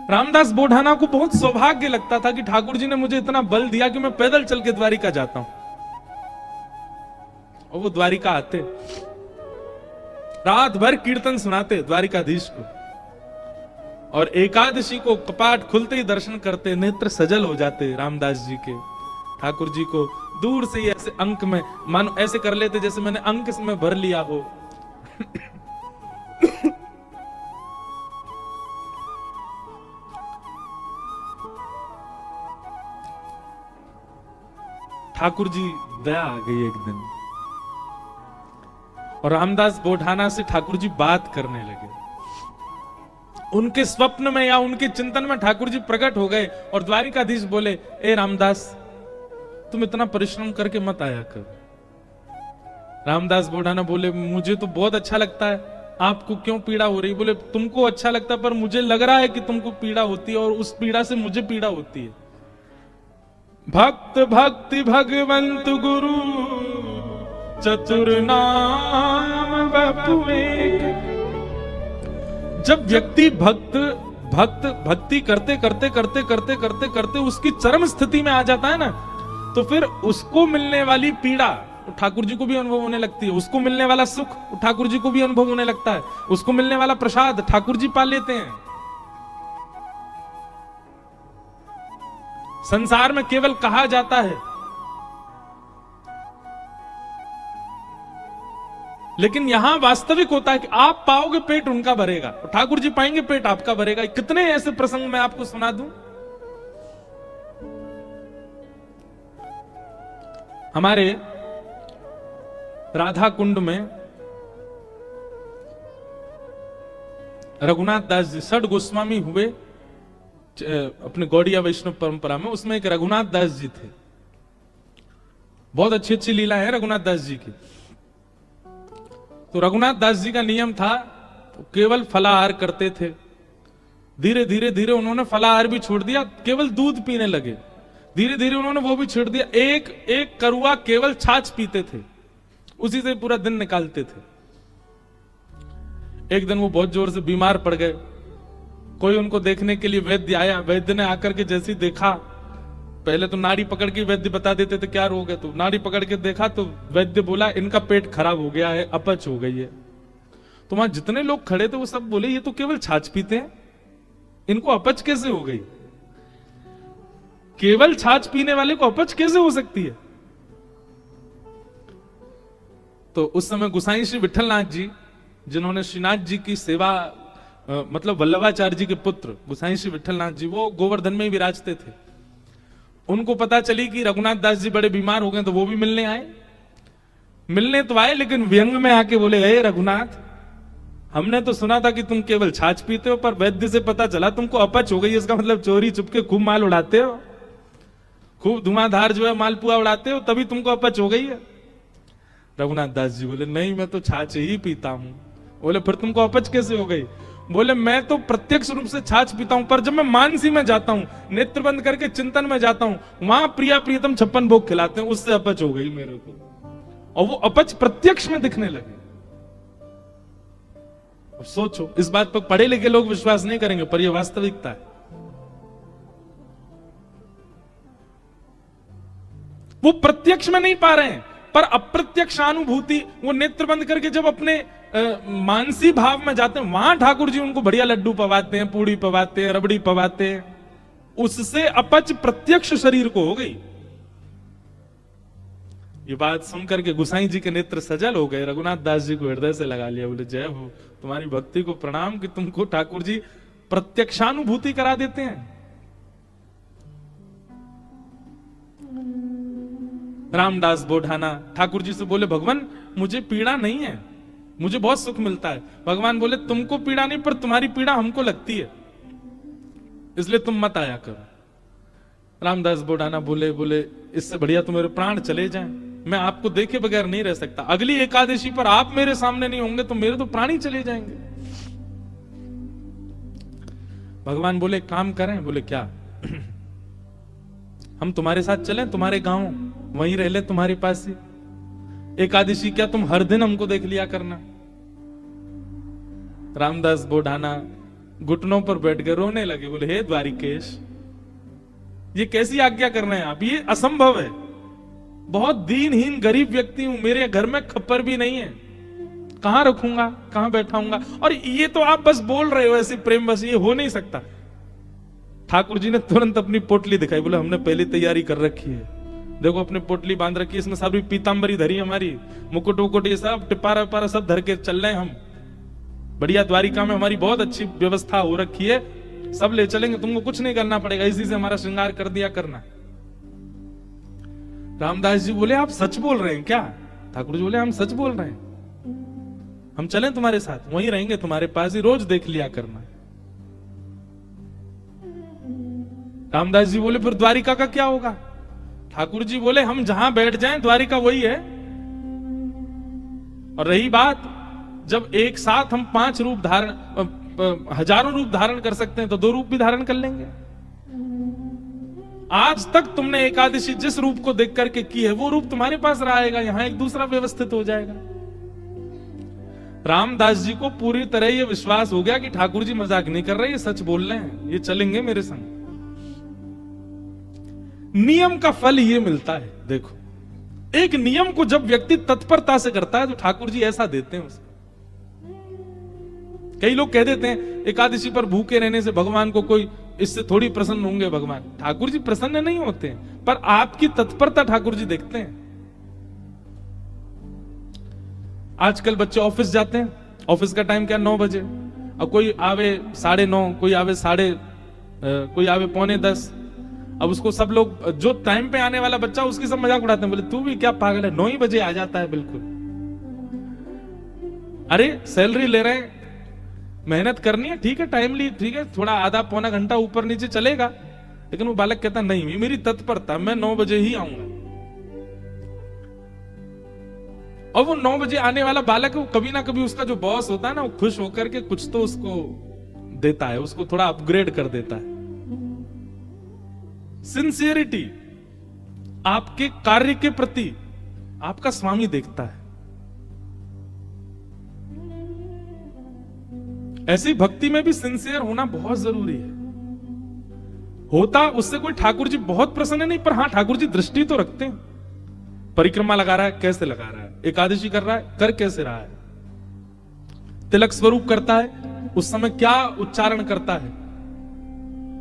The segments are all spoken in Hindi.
रामदास बोढ़ाना को बहुत सौभाग्य लगता था कि ठाकुर जी ने मुझे इतना बल दिया कि मैं पैदल चल के द्वारिका जाता हूं। और वो द्वारिका आते, रात भर कीर्तन सुनाते द्वारिकाधीश को, और एकादशी को कपाट खुलते ही दर्शन करते, नेत्र सजल हो जाते रामदास जी के। ठाकुर जी को दूर से ही ऐसे अंक में मानो ऐसे कर लेते जैसे मैंने अंक में भर लिया हो। ठाकुर जी दया आ गई एक दिन, और रामदास बोढ़ाना से ठाकुर जी बात करने लगे। उनके स्वप्न में या उनके चिंतन में ठाकुर जी प्रकट हो गए और द्वारिकाधीश बोले, ए रामदास, तुम इतना परिश्रम करके मत आया कर। रामदास बोढ़ाना बोले, मुझे तो बहुत अच्छा लगता है, आपको क्यों पीड़ा हो रही? बोले, तुमको अच्छा लगता है, पर मुझे लग रहा है कि तुमको पीड़ा होती है, और उस पीड़ा से मुझे पीड़ा होती है। भक्त भक्ति भगवंत गुरु चतुर नाम बपु एक। जब व्यक्ति भक्ति करते करते करते करते करते करते उसकी चरम स्थिति में आ जाता है ना, तो फिर उसको मिलने वाली पीड़ा ठाकुर जी को भी अनुभव होने लगती है, उसको मिलने वाला सुख ठाकुर जी को भी अनुभव होने लगता है, उसको मिलने वाला प्रसाद ठाकुर जी पा लेते हैं। संसार में केवल कहा जाता है, लेकिन यहां वास्तविक होता है कि आप पाओगे पेट उनका भरेगा, ठाकुर जी पाएंगे पेट आपका भरेगा। कितने ऐसे प्रसंग मैं आपको सुना दूं। हमारे राधा कुंड में रघुनाथ दास जी षड गोस्वामी हुए अपने गौड़िया वैष्णव परंपरा में, उसमें एक रघुनाथ दास जी थे। बहुत अच्छी अच्छी लीला है रघुनाथ दास जी की। तो रघुनाथ दास जी का नियम था, तो केवल फलाहार करते थे। धीरे धीरे धीरे उन्होंने फलाहार भी छोड़ दिया, केवल दूध पीने लगे। धीरे धीरे उन्होंने वो भी छोड़ दिया, एक करुआ केवल छाछ पीते थे, उसी से पूरा दिन निकालते थे। एक दिन वो बहुत जोर से बीमार पड़ गए। कोई उनको देखने के लिए वैद्य आया। वैद्य ने आकर के जैसे देखा, पहले तो नाड़ी पकड़ के वैद्य बता देते थे क्या रोग है, तो नाड़ी पकड़ के देखा तो वैद्य बोला, इनका पेट खराब हो गया है, अपच हो गई है। तो वहां जितने लोग खड़े थे वो सब बोले, ये तो केवल छाछ पीते हैं, इनको अपच कैसे हो गई? केवल छाछ पीने वाले को अपच कैसे हो सकती है? तो उस समय गोसाई श्री विठलनाथ जी, जिन्होंने श्रीनाथ जी की सेवा, मतलब वल्लभाचार्य जी के पुत्र गोसाई श्री विठलनाथ जी, वो गोवर्धन में ही विराजते थे। उनको पता चली कि रघुनाथ दास जी बड़े बीमार हो गए, तो वो भी मिलने आए। मिलने तो आए, लेकिन व्यंग में आके बोले, हे रघुनाथ, हमने तो सुना था कि तुम केवल छाछ पीते हो, पर वैद्य से पता चला तुमको अपच हो गई। इसका मतलब चोरी चुपके खूब माल उड़ाते हो, खूब धुआंधार जो है मालपुआ उड़ाते हो, तभी तुमको अपच हो गई है। रघुनाथ दास जी बोले, नहीं, मैं तो छाछ ही पीता हूं। बोले, फिर तुमको अपच कैसे हो गई? बोले, मैं तो प्रत्यक्ष रूप से छाछ पीता हूं, पर जब मैं मानसी में जाता हूं, नेत्र बंद करके चिंतन में जाता हूं, वहां प्रिया प्रियतम 56 भोग खिलाते हैं, उससे अपच हो गई मेरे को। और वो अपच प्रत्यक्ष में दिखने लगे। अब सोचो, इस बात पर पढ़े लिखे लोग विश्वास नहीं करेंगे, पर यह वास्तविकता है। वो प्रत्यक्ष में नहीं पा रहे हैं, पर अप्रत्यक्ष अनुभूति, वो नेत्र बंद करके जब अपने मानसी भाव में जाते हैं, वहां ठाकुर जी उनको बढ़िया लड्डू पवाते हैं, पूड़ी पवाते हैं, रबड़ी पवाते हैं। उससे अपच प्रत्यक्ष शरीर को हो गई। ये बात सुनकर के गोसाई जी के नेत्र सजल हो गए। रघुनाथ दास जी को हृदय से लगा लिया। बोले, जय हो, तुम्हारी भक्ति को प्रणाम कि तुमको ठाकुर जी प्रत्यक्षानुभूति करा देते हैं। रामदास बोढ़ाना ठाकुर जी से बोले, भगवान, मुझे पीड़ा नहीं है, मुझे बहुत सुख मिलता है। भगवान बोले, तुमको पीड़ा नहीं, पर तुम्हारी पीड़ा हमको लगती है, इसलिए तुम मत आया करो। रामदास बोढ़ाना बोले, इससे बढ़िया तो मेरे प्राण चले जाएं, मैं आपको देखे बगैर नहीं रह सकता। अगली एकादशी पर आप मेरे सामने नहीं होंगे तो मेरे तो प्राण ही चले जाएंगे। भगवान बोले, काम करें? बोले, क्या? हम तुम्हारे साथ चलें, तुम्हारे गांव, वहीं रह ले, तुम्हारे पास ही। एकादशी क्या तुम हर दिन हमको देख लिया करना। रामदास बोढ़ाना घुटनों पर बैठ गए, रोने लगे, बोले हे द्वारिकेश, ये कैसी आज्ञा कर रहे हैं आप, ये असंभव है, बहुत दीनहीन गरीब व्यक्ति हूं, मेरे घर में खप्पर भी नहीं है, कहां रखूंगा, कहां बैठाऊंगा, और ये तो आप बस बोल रहे हो ऐसे प्रेम बस, ये हो नहीं सकता। ठाकुर जी ने तुरंत अपनी पोटली दिखाई, बोले हमने पहले तैयारी कर रखी है, देखो अपनी पोटली बांध रखी है, इसमें सारी पीतांबरी धरी हमारी, मुकुट वुकुट ये सब टिपारा विपारा सब धर के चल रहे हैं हम, बढ़िया द्वारिका में हमारी बहुत अच्छी व्यवस्था हो रखी है, सब ले चलेंगे, तुमको कुछ नहीं करना पड़ेगा, इसी से हमारा श्रृंगार कर दिया करना। रामदास जी बोले आप सच बोल रहे हैं क्या? ठाकुर जी बोले हम सच बोल रहे हैं, हम चलें तुम्हारे साथ, वहीं रहेंगे तुम्हारे पास ही, रोज देख लिया करना। रामदास जी बोले फिर द्वारिका का क्या होगा? ठाकुर जी बोले हम जहां बैठ जाएं द्वारिका वही है, और रही बात जब एक साथ हम 5 रूप धारण, हजारों रूप धारण कर सकते हैं, तो 2 रूप भी धारण कर लेंगे। आज तक तुमने एकादशी जिस रूप को देख करके की है वो रूप तुम्हारे पास रहेगा, यहां एक दूसरा व्यवस्थित हो जाएगा। रामदास जी को पूरी तरह ये विश्वास हो गया कि ठाकुर जी मजाक नहीं कर रहे, ये सच बोल रहे हैं, ये चलेंगे मेरे संग। नियम का फल ये मिलता है, देखो एक नियम को जब व्यक्ति तत्परता से करता है तो ठाकुर जी ऐसा देते हैं उसको। कई लोग कह देते हैं एकादशी पर भूखे रहने से भगवान को कोई, इससे थोड़ी प्रसन्न होंगे भगवान। ठाकुर जी प्रसन्न नहीं होते हैं, पर आपकी तत्परता ठाकुर जी देखते हैं। आजकल बच्चे ऑफिस जाते हैं, ऑफिस का टाइम क्या 9 बजे, और कोई आवे 9:30, कोई आवे कोई आवे 9:45। अब उसको सब लोग, जो टाइम पे आने वाला बच्चा उसकी सब मजाक उड़ाते हैं, बोले तू भी क्या पागल है, 9 ही बजे आ जाता है बिल्कुल। अरे सैलरी ले रहे हैं, मेहनत करनी है, ठीक है टाइमली, ठीक है थोड़ा आधा पौना घंटा ऊपर नीचे चलेगा, लेकिन वो बालक कहता नहीं, ये मेरी तत्परता, मैं 9 बजे ही आऊंगा। और वो 9 बजे आने वाला बालक, वो कभी ना कभी उसका जो बॉस होता है ना, वो खुश होकर के कुछ तो उसको देता है, उसको थोड़ा अपग्रेड कर देता है। सिंसियरिटी आपके कार्य के प्रति आपका स्वामी देखता है। ऐसी भक्ति में भी सिंसियर होना बहुत जरूरी है। होता उससे कोई ठाकुर जी बहुत प्रसन्न नहीं, पर हां ठाकुर जी दृष्टि तो रखते हैं। परिक्रमा लगा रहा है, कैसे लगा रहा है, एकादशी कर रहा है, कर कैसे रहा है, तिलक स्वरूप करता है, उस समय क्या उच्चारण करता है,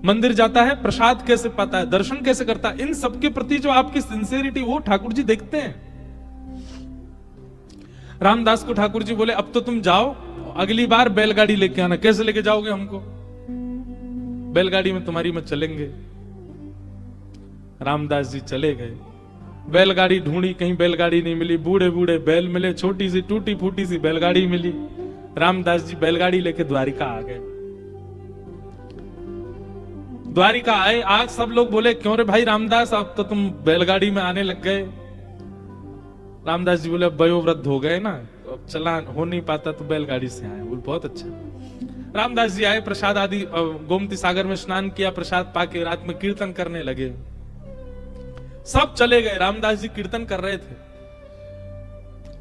मंदिर जाता है, प्रसाद कैसे पाता है, दर्शन कैसे करता है, इन सबके प्रति जो आपकी सिंसियरिटी वो ठाकुर जी देखते हैं। रामदास को ठाकुर जी बोले अब तो तुम जाओ, अगली बार बैलगाड़ी लेके आना। कैसे लेके जाओगे हमको? बैलगाड़ी में तुम्हारी में चलेंगे। रामदास जी चले गए, बैलगाड़ी ढूंढी, कहीं बैलगाड़ी नहीं मिली, बूढ़े बूढ़े बैल मिले, छोटी सी टूटी फूटी सी बैलगाड़ी मिली। रामदास जी बैलगाड़ी लेके द्वारिका आ गए। द्वारिका आए, आज सब लोग बोले क्यों रे भाई रामदास, अब तो तुम बैलगाड़ी में आने लग गए। रामदास जी बोले वयोवृद्ध हो गए ना, अब चला हो नहीं पाता तो बैलगाड़ी से आए। बोले बहुत अच्छा। रामदास जी आए, प्रसाद आदि गोमती सागर में स्नान किया, प्रसाद पाके रात में कीर्तन करने लगे। सब चले गए, रामदास जी कीर्तन कर रहे थे।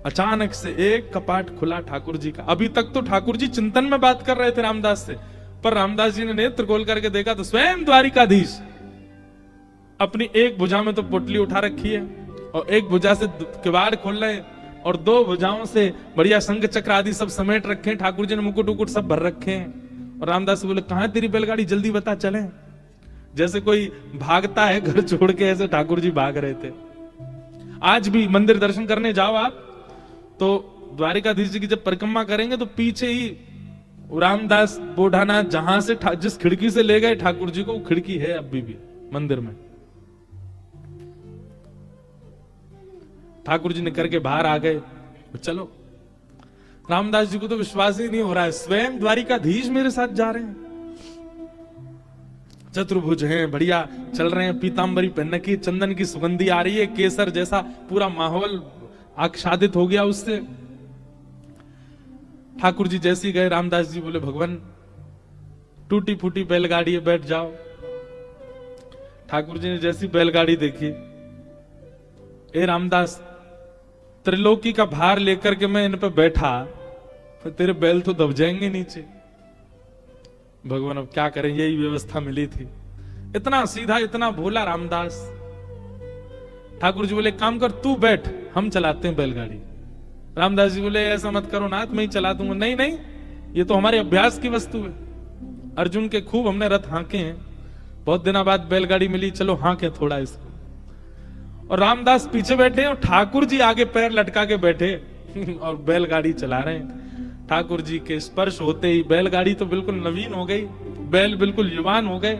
अचानक से एक कपाट खुला ठाकुर जी का। अभी तक तो ठाकुर जी चिंतन में बात कर रहे थे रामदास से, पर रामदास जी ने नेत्र खोल करके देखा तो स्वयं द्वारिकाधीश अपनी एक भुजा में तो पोटली उठा रखी है और एक भुजा से किवाड़ खोल रहे हैं, और 2 भुजाओं से बढ़िया शंख चक्र आदि सब समेट रखे हैं। ठाकुर जी ने मुकुट उकुट सब भर रखे हैं। और रामदास बोले कहां है तेरी बैलगाड़ी, जल्दी बता चलें। जैसे कोई भागता है घर छोड़ के, ऐसे ठाकुर जी भाग रहे थे। आज भी मंदिर दर्शन करने जाओ आप तो द्वारिकाधीश जी की जब परिक्रमा करेंगे तो पीछे ही रामदास बोढ़ाना जहां से जिस खिड़की से ले गए ठाकुर जी को, वो खिड़की है अभी भी मंदिर में। ठाकुर जी ने करके बाहर आ गए। चलो, रामदास जी को तो विश्वास ही नहीं हो रहा है, स्वयं द्वारिकाधीश मेरे साथ जा रहे हैं। चतुर्भुज हैं, बढ़िया चल रहे हैं, पीतांबरी पहन की, चंदन की सुगंधी आ रही है, केसर जैसा पूरा माहौल आच्छादित हो गया उससे। ठाकुर जी जैसे ही गए, रामदास जी बोले भगवान टूटी फूटी बैलगाड़ी है, बैठ जाओ। ठाकुर जी ने जैसी बैलगाड़ी देखी, ए रामदास त्रिलोकी का भार लेकर के मैं इन पे बैठा, फिर तेरे बैल तो दब जाएंगे नीचे। भगवान अब क्या करें, यही व्यवस्था मिली थी। इतना सीधा, इतना भोला रामदास। ठाकुर जी बोले एक काम कर, तू बैठ, हम चलाते हैं बैलगाड़ी। रामदास जी बोले ऐसा मत करो नाथ, मैं ही चला दूंगा। नहीं नहीं, ये तो हमारे अभ्यास की वस्तु है। अर्जुन के खूब हमने रथ हांके हैं, बहुत दिनों बाद बैलगाड़ी मिली, चलो हांके थोड़ा इसको। और रामदास पीछे बैठे और ठाकुर जी आगे पैर लटका के बैठे और बैलगाड़ी चला रहे हैं। ठाकुर जी के स्पर्श होते ही बैलगाड़ी तो बिल्कुल नवीन हो गई, बैल बिल्कुल युवान हो गए।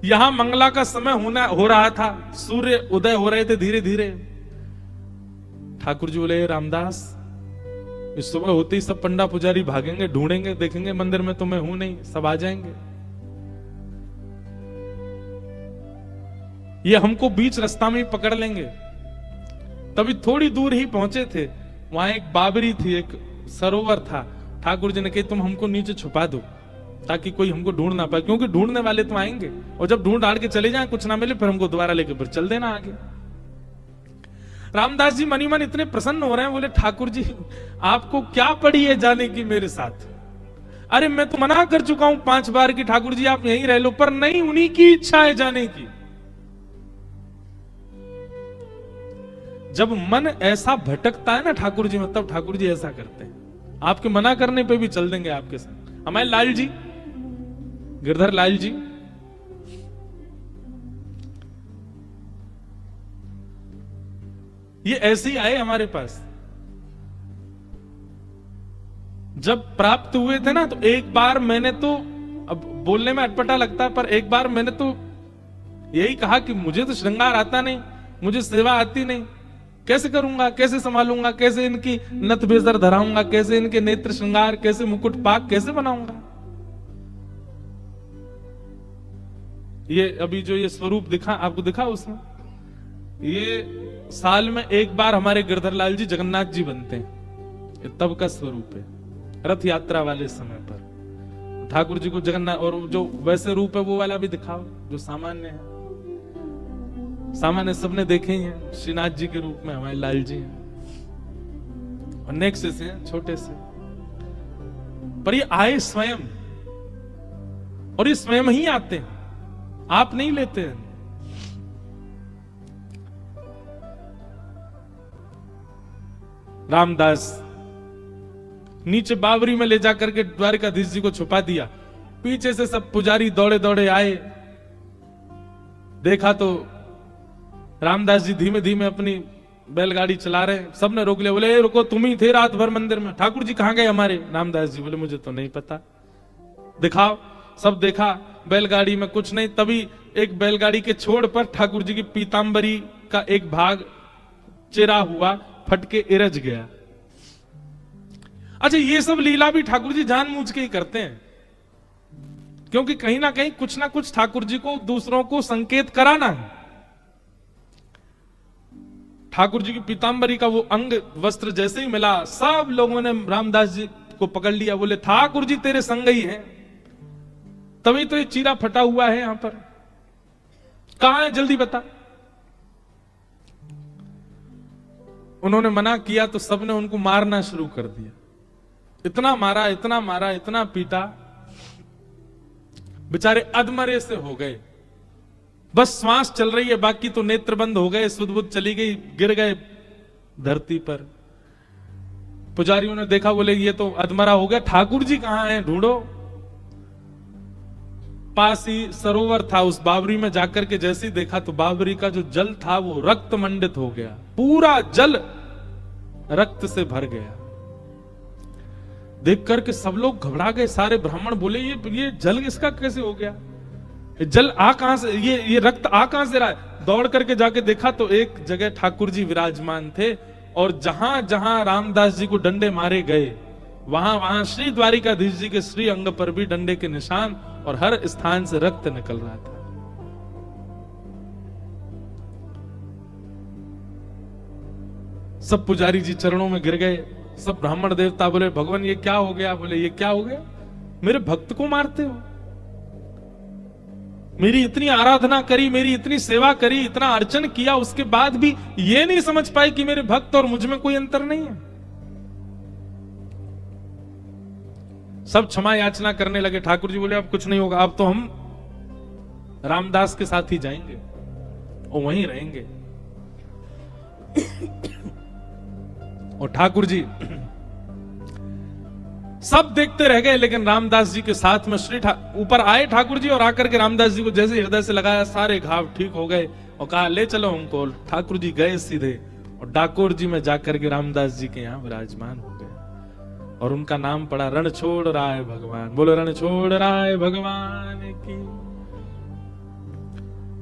यहां मंगला का समय हो रहा था, सूर्य उदय हो रहे थे धीरे धीरे। ठाकुर जी बोले रामदास, इस सुबह होते ही सब पंडा पुजारी भागेंगे, ढूंढेंगे, देखेंगे मंदिर में तो मैं हूं नहीं, सब आ जाएंगे। ये हमको बीच रास्ता में ही पकड़ लेंगे। तभी थोड़ी दूर ही पहुंचे थे, वहां एक बाबरी थी, एक सरोवर था। ठाकुर जी ने कहा तुम हमको नीचे छुपा दो ताकि कोई हमको ढूंढ ना पाए, क्योंकि ढूंढने वाले तो आएंगे और जब ढूंढ ढाड़ के चले जाएं कुछ ना मिले फिर हमको दोबारा लेके फिर चल देना आगे। रामदास जी मनी मन इतने प्रसन्न हो रहे हैं, बोले ठाकुर जी आपको क्या पड़ी है जाने की मेरे साथ? अरे मैं तो मना कर चुका हूं 5 बार कि ठाकुर जी आप यहीं रह लो, पर नहीं, उन्हीं की इच्छा है जाने की। जब मन ऐसा भटकता है ना ठाकुर जी में, तब ठाकुर जी ऐसा करते हैं, आपके मना करने पे भी चल देंगे आपके साथ। हमारे लाल जी, गिरधर लाल जी, ये ऐसे ही आए हमारे पास। जब प्राप्त हुए थे ना, तो एक बार मैंने तो, अब बोलने में अटपटा लगता है, पर एक बार मैंने तो यही कहा कि मुझे तो श्रृंगार आता नहीं, मुझे सेवा आती नहीं, कैसे करूंगा, कैसे संभालूंगा, कैसे इनकी नथ बेजर धराऊंगा, कैसे इनके नेत्र श्रृंगार, कैसे मुकुट पाक कैसे बनाऊंगा। ये अभी जो ये स्वरूप दिखा आपको, दिखा उसमें, ये साल में एक बार हमारे गिरधर लाल जी जगन्नाथ जी बनते हैं, ये तब का स्वरूप है। रथ यात्रा वाले समय पर ठाकुर जी को जगन्नाथ, और जो वैसे रूप है वो वाला भी दिखाओ जो सामान्य है। सामान्य सबने देखे ही हैं, श्रीनाथ जी के रूप में हमारे लाल जी हैं, और नेक्स्ट से हैं छोटे से, पर ये आए स्वयं, और ये स्वयं ही आते हैं, आप नहीं लेते हैं। रामदास नीचे बावरी में ले जाकर के द्वारिकाधीश जी को छुपा दिया। पीछे से सब पुजारी दौड़े दौड़े आए, देखा तो रामदास जी धीमे धीमे अपनी बैलगाड़ी चला रहे हैं। सबने रोक लिया, बोले रुको, तुम ही थे रात भर मंदिर में, ठाकुर जी कहां गए हमारे? रामदास जी बोले मुझे तो नहीं पता, दिखाओ। सब देखा, बैलगाड़ी में कुछ नहीं। तभी एक बैलगाड़ी के छोड़ पर ठाकुर जी की पीतांबरी का एक भाग चिरा हुआ फट के इरज गया। अच्छा, ये सब लीला भी ठाकुर जी जानबूझ के ही करते हैं, क्योंकि कहीं ना कहीं कुछ ना कुछ ठाकुर जी को दूसरों को संकेत कराना है। ठाकुर जी की पीतांबरी का वो अंग वस्त्र जैसे ही मिला, सब लोगों ने रामदास जी को पकड़ लिया, बोले ठाकुर जी तेरे संग ही हैं, तभी तो ये चीरा फटा हुआ है यहां पर, कहां है जल्दी बता। उन्होंने मना किया तो सबने उनको मारना शुरू कर दिया। इतना मारा, इतना मारा, इतना पीटा, बेचारे अधमरे से हो गए। बस श्वास चल रही है, बाकी तो नेत्र बंद हो गए, सुध बुध चली गई, गिर गए धरती पर। पुजारियों ने देखा, बोले ये तो अधमरा हो गया, ठाकुर जी कहां हैं, ढूंढो। पास ही सरोवर था, उस बावरी में जाकर के जैसे ही देखा तो बावरी का जो जल था वो रक्त मंडित हो गया, पूरा जल रक्त से भर गया। देख करके सब लोग घबरा गए, सारे ब्राह्मण बोले ये जल इसका कैसे हो गया, जल आ कहां से, ये रक्त आ कहां से रहा है। दौड़ करके जाके देखा तो एक जगह ठाकुर जी विराजमान थे, और जहां जहां रामदास जी को डंडे मारे गए वहां वहां श्री द्वारिकाधीश जी के श्री अंग पर भी डंडे के निशान, और हर स्थान से रक्त निकल रहा था। सब पुजारी जी चरणों में गिर गए, सब ब्राह्मण देवता बोले भगवान ये क्या हो गया, बोले ये क्या हो गया, मेरे भक्त को मारते हो, मेरी इतनी आराधना करी, मेरी इतनी सेवा करी, इतना अर्चन किया, उसके बाद भी ये नहीं समझ पाए कि मेरे भक्त और मुझ में कोई अंतर नहीं है। सब क्षमा याचना करने लगे। ठाकुर जी बोले अब कुछ नहीं होगा, अब तो हम रामदास के साथ ही जाएंगे और वहीं रहेंगे। और ठाकुर जी सब देखते रह गए, लेकिन रामदास जी के साथ में ऊपर आए ठाकुर जी, और आकर के रामदास जी को जैसे हृदय से लगाया, सारे घाव ठीक हो गए और कहा ले चलो हमको। ठाकुर जी गए सीधे और डाकोर जी में जाकर के रामदास जी के यहाँ विराजमान हो गए और उनका नाम पड़ा रणछोड़ राय भगवान। बोलो रणछोड़ राय भगवान की।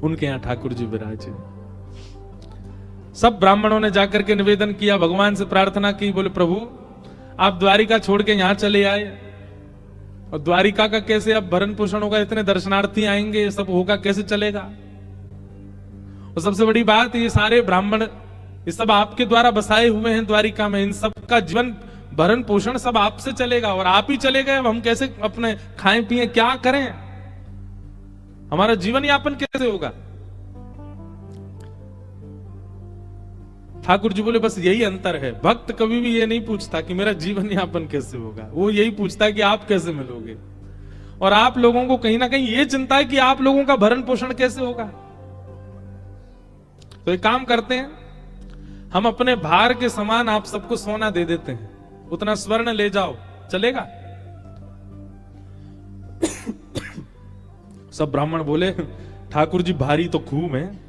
उनके यहाँ ठाकुर जी विराजे। सब ब्राह्मणों ने जाकर के निवेदन किया, भगवान से प्रार्थना की, बोले प्रभु आप द्वारिका छोड़ के यहां चले आए और द्वारिका का कैसे अब भरण पोषण होगा, इतने दर्शनार्थी आएंगे, ये सब होगा कैसे चलेगा। और सबसे बड़ी बात, ये सारे ब्राह्मण ये सब आपके द्वारा बसाए हुए हैं द्वारिका में, इन सब का जीवन भरण पोषण सब आपसे चलेगा और आप ही चले गए, अब हम कैसे अपने खाएं पिए, क्या करें, हमारा जीवन यापन कैसे होगा। ठाकुर जी बोले बस यही अंतर है, भक्त कभी भी ये नहीं पूछता कि मेरा जीवन यापन कैसे होगा, वो यही पूछता है कि आप कैसे मिलोगे। और आप लोगों को कहीं ना कहीं ये चिंता है कि आप लोगों का भरण पोषण कैसे होगा। तो एक काम करते हैं, हम अपने भार के समान आप सबको सोना दे देते हैं, उतना स्वर्ण ले जाओ, चलेगा। सब ब्राह्मण बोले ठाकुर जी भारी तो खूब है,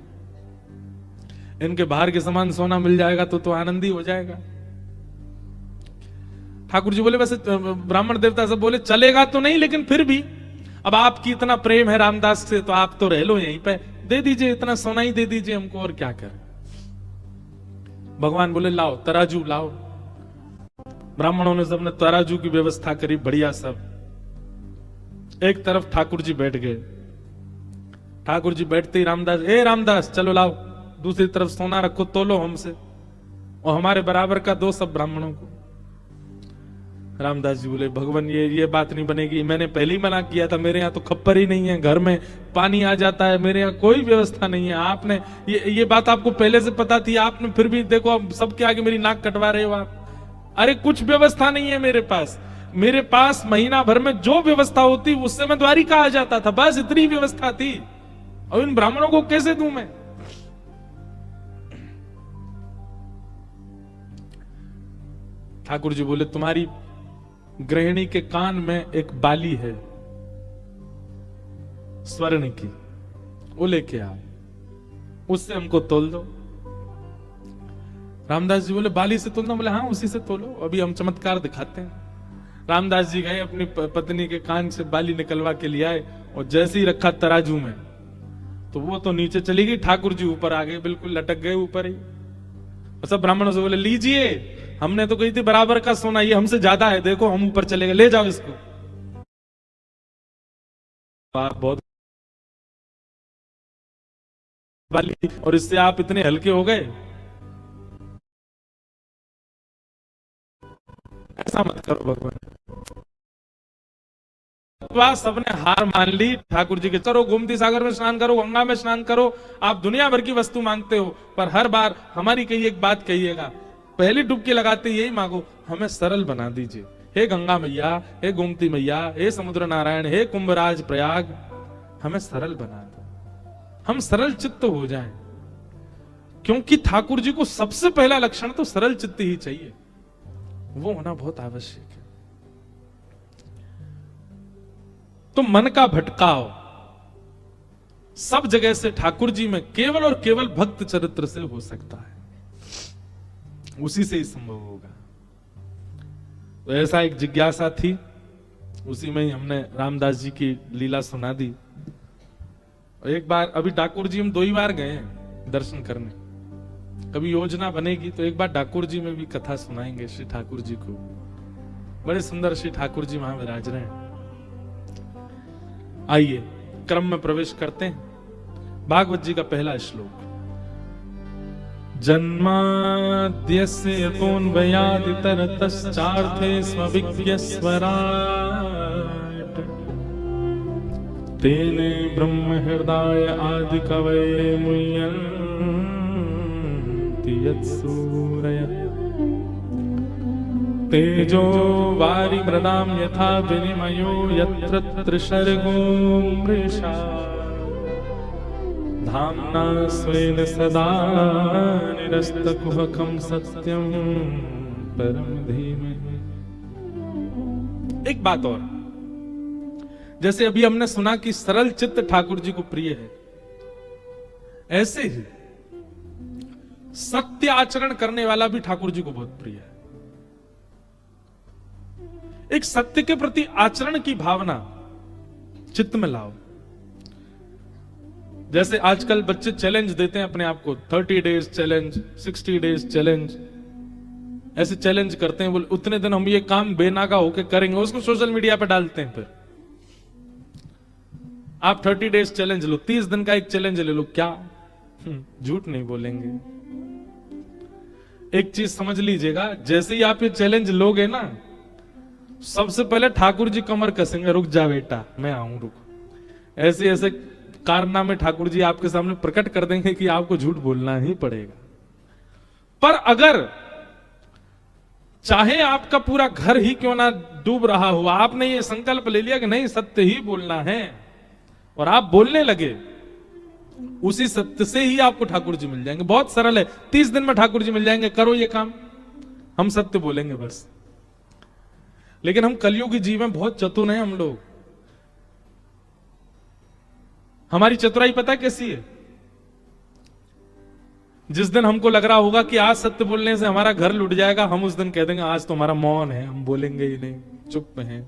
इनके भार के समान सोना मिल जाएगा तो आनंद ही हो जाएगा। ठाकुर जी बोले वैसे ब्राह्मण देवता सब बोले चलेगा तो नहीं, लेकिन फिर भी अब आपकी इतना प्रेम है रामदास से तो आप तो रह लो यहीं पे, दे दीजिए, इतना सोना ही दे दीजिए हमको, और क्या करें। भगवान बोले लाओ तराजू लाओ। ब्राह्मणों ने सबने तराजू की व्यवस्था करी, बढ़िया सब। एक तरफ ठाकुर जी बैठ गए। ठाकुर जी बैठते ही रामदास, ए रामदास चलो लाओ, दूसरी तरफ सोना रखो, तोलो हमसे और हमारे बराबर का दो सब ब्राह्मणों को। रामदास जी बोले भगवान ये बात नहीं बनेगी, मैंने पहले ही मना किया था, मेरे यहाँ तो खप्पर ही नहीं है, घर में पानी आ जाता है, मेरे यहाँ कोई व्यवस्था नहीं है। आपने ये बात आपको पहले से पता थी, आपने फिर भी देखो अब सबके आगे मेरी नाक कटवा रहे हो आप। अरे कुछ व्यवस्था नहीं है मेरे पास, मेरे पास महीना भर में जो व्यवस्था होती उससे मैं द्वारिका आ जाता था, बस इतनी व्यवस्था थी, और इन ब्राह्मणों को कैसे दूं मैं। ठाकुर जी बोले तुम्हारी गृहिणी के कान में एक बाली है स्वर्ण की, वो लेके आओ, उससे हमको तोल दो। रामदास जी बोले बाली से तोलना? बोले हाँ उसी से तोलो, अभी हम चमत्कार दिखाते हैं। रामदास जी गए अपनी पत्नी के कान से बाली निकलवा के लिए आए और जैसे ही रखा तराजू में तो वो तो नीचे चली गई, ठाकुर जी ऊपर आ गए, बिल्कुल लटक गए ऊपर ही। सब ब्राह्मणों से बोले लीजिए, हमने तो कही थी बराबर का सोना, ये हमसे ज्यादा है, देखो हम ऊपर चले गए, ले जाओ इसको। बहुत बाली और इससे आप इतने हल्के हो गए, ऐसा मत करो भगवान। सबने हार मान ली ठाकुर जी के, चलो गोमती सागर में स्नान करो, गंगा में स्नान करो, आप दुनिया भर की वस्तु मांगते हो, पर हर बार हमारी कही एक बात कहिएगा, पहली डुबकी लगाते यही मांगो, हमें सरल बना दीजिए। हे गंगा मैया, हे गोमती मैया, हे समुद्र नारायण, हे कुंभराज प्रयाग, हमें सरल बना दो, हम सरल चित्त हो जाएं। क्योंकि ठाकुर जी को सबसे पहला लक्षण तो सरल चित्त ही चाहिए, वो होना बहुत आवश्यक है। तो मन का भटकाव सब जगह से ठाकुर जी में केवल और केवल भक्त चरित्र से हो सकता है, उसी से ही संभव होगा। तो ऐसा एक जिज्ञासा थी, उसी में ही हमने रामदास जी की लीला सुना दी। एक बार अभी ठाकुर जी हम 2 ही बार गए हैं दर्शन करने, कभी योजना बनेगी तो एक बार ठाकुर जी में भी कथा सुनाएंगे श्री ठाकुर जी को। बड़े सुंदर श्री ठाकुर जी वहां विराज रहे हैं। आइए क्रम में प्रवेश करते हैं। भागवत जी का पहला श्लोक, जन्माद्यस्य यतोऽन्वयादितरतश्चार्थे स्वविज्ञस्वराट् तेने ब्रह्म हृदय आदि कवये मुह्यन्ति यत्सूरयः। तेजो वारि मृदाम यथा विनिमयो यत्र त्रिशर्गो मृषा धाम्ना स्वेन सदा निरस्तकुहकं सत्यं परम धीमहि। एक बात और, जैसे अभी हमने सुना कि सरल चित्त ठाकुर जी को प्रिय है, ऐसे ही सत्य आचरण करने वाला भी ठाकुर जी को बहुत प्रिय है। एक सत्य के प्रति आचरण की भावना चित्त में लाओ। जैसे आजकल बच्चे चैलेंज देते हैं अपने आप को, 30 डेज चैलेंज, 60 डेज चैलेंज, ऐसे चैलेंज करते हैं, बोले उतने दिन हम ये काम बेनागा होके करेंगे, उसको सोशल मीडिया पे डालते हैं। फिर आप 30 डेज चैलेंज लो, 30 दिन का एक चैलेंज ले लो, क्या झूठ नहीं बोलेंगे। एक चीज समझ लीजिएगा, जैसे ही आप ये चैलेंज लोगे ना, सबसे पहले ठाकुर जी कमर कसेंगे, रुक जा बेटा मैं आऊं, रुक। ऐसे ऐसे कारनामे ठाकुर जी आपके सामने प्रकट कर देंगे कि आपको झूठ बोलना ही पड़ेगा। पर अगर चाहे आपका पूरा घर ही क्यों ना डूब रहा हो, आपने ये संकल्प ले लिया कि नहीं सत्य ही बोलना है, और आप बोलने लगे, उसी सत्य से ही आपको ठाकुर जी मिल जाएंगे। बहुत सरल है, 30 दिन में ठाकुर जी मिल जाएंगे। करो ये काम, हम सत्य बोलेंगे बस। लेकिन हम कलियुगी जीव में बहुत चतुर हैं हम लोग। हमारी चतुराई पता कैसी है? जिस दिन हमको लग रहा होगा कि आज सत्य बोलने से हमारा घर लुट जाएगा, हम उस दिन कह देंगे आज तो हमारा मौन है, हम बोलेंगे ही नहीं, चुप हैं।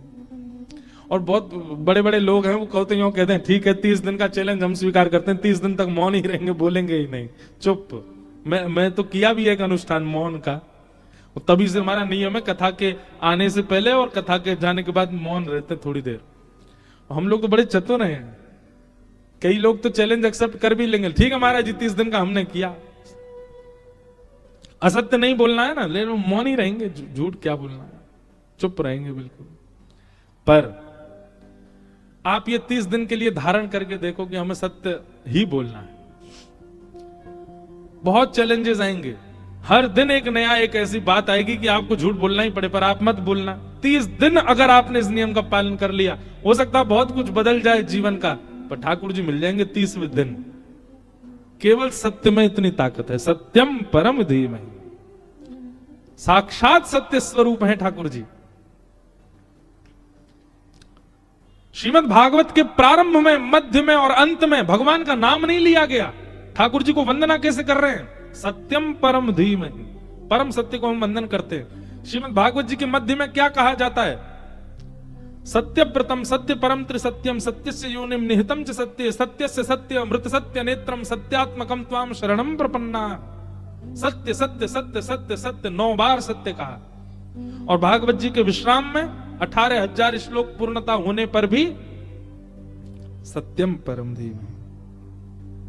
और बहुत बड़े बड़े लोग हैं, वो कहते हैं ठीक है 30 दिन का चैलेंज हम स्वीकार करते हैं, 30 दिन तक मौन ही रहेंगे, बोलेंगे ही नहीं, चुप। मैं तो किया भी एक अनुष्ठान मौन का, तभी से हमारा नियम है कथा के आने से पहले और कथा के जाने के बाद मौन रहते थोड़ी देर। हम लोग तो बड़े चतुर हैं, कई लोग तो चैलेंज एक्सेप्ट कर भी लेंगे, ठीक है महाराज जी 30 दिन का हमने किया, असत्य नहीं बोलना है ना, लेकिन मौन ही रहेंगे, झूठ क्या बोलना है, चुप रहेंगे बिल्कुल। पर आप ये 30 दिन के लिए धारण करके देखो कि हमें सत्य ही बोलना है। बहुत चैलेंजेस आएंगे, हर दिन एक नया एक ऐसी बात आएगी कि आपको झूठ बोलना ही पड़े, पर आप मत बोलना। 30 दिन अगर आपने इस नियम का पालन कर लिया, हो सकता है बहुत कुछ बदल जाए जीवन का, पर ठाकुर जी मिल जाएंगे 30वें दिन। केवल सत्य में इतनी ताकत है, सत्यम परम धीमहि। साक्षात सत्य स्वरूप है ठाकुर जी। श्रीमद् भागवत के प्रारंभ में, मध्य में और अंत में भगवान का नाम नहीं लिया गया। ठाकुर जी को वंदना कैसे कर रहे हैं? सत्यम परम धीमहि, परम सत्य को हम वंदन करते हैं। श्रीमद् भागवत जी के मध्य में क्या कहा जाता है? सत्य प्रतम सत्य परम त्रिसत्यम सत्यस्य योनिम निहितम च सत्य सत्यस्य सत्य मृत सत्य नेत्रम सत्यात्मकम त्वाम शरणम प्रपन्ना। सत्य सत्य सत्य सत्य सत्य 9 बार सत्य कहा। और भागवत जी के विश्राम में 18,000 श्लोक पूर्णता होने पर भी सत्यम परम धीमहि,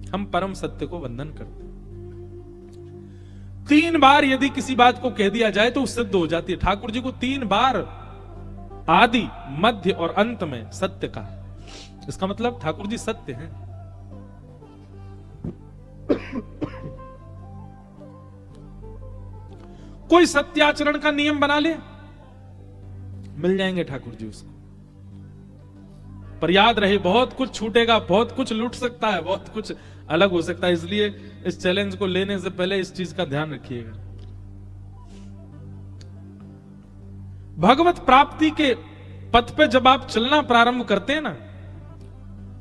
हम परम सत्य को वंदन करते हैं। 3 बार यदि किसी बात को कह दिया जाए तो सिद्ध हो जाती है। ठाकुर जी को 3 बार आदि मध्य और अंत में सत्य कहा। इसका मतलब ठाकुर जी सत्य हैं। कोई सत्याचरण का नियम बना ले, मिल जाएंगे ठाकुर जी उसको। पर याद रहे, बहुत कुछ छूटेगा, बहुत कुछ लूट सकता है, बहुत कुछ अलग हो सकता है। इसलिए इस चैलेंज को लेने से पहले इस चीज का ध्यान रखिएगा। भगवत प्राप्ति के पथ पे जब आप चलना प्रारंभ करते हैं ना,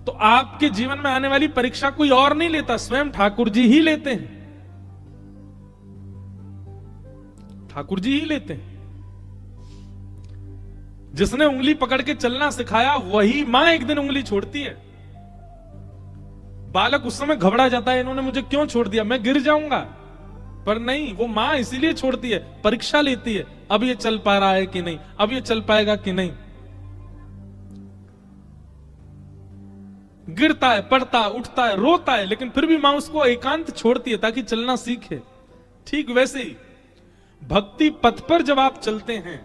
तो आपके जीवन में आने वाली परीक्षा कोई और नहीं लेता, स्वयं ठाकुर जी ही लेते हैं। ठाकुर जी ही लेते हैं। जिसने उंगली पकड़ के चलना सिखाया, वही मां एक दिन उंगली छोड़ती है। बालक उस समय घबरा जाता है, इन्होंने मुझे क्यों छोड़ दिया, मैं गिर जाऊंगा। पर नहीं, वो मां इसीलिए छोड़ती है, परीक्षा लेती है, अब ये चल पा रहा है कि नहीं, अब ये चल पाएगा कि नहीं। गिरता है, पड़ता, उठता है, रोता है, लेकिन फिर भी मां उसको एकांत छोड़ती है ताकि चलना सीखे। ठीक वैसे ही भक्ति पथ पर जब आप चलते हैं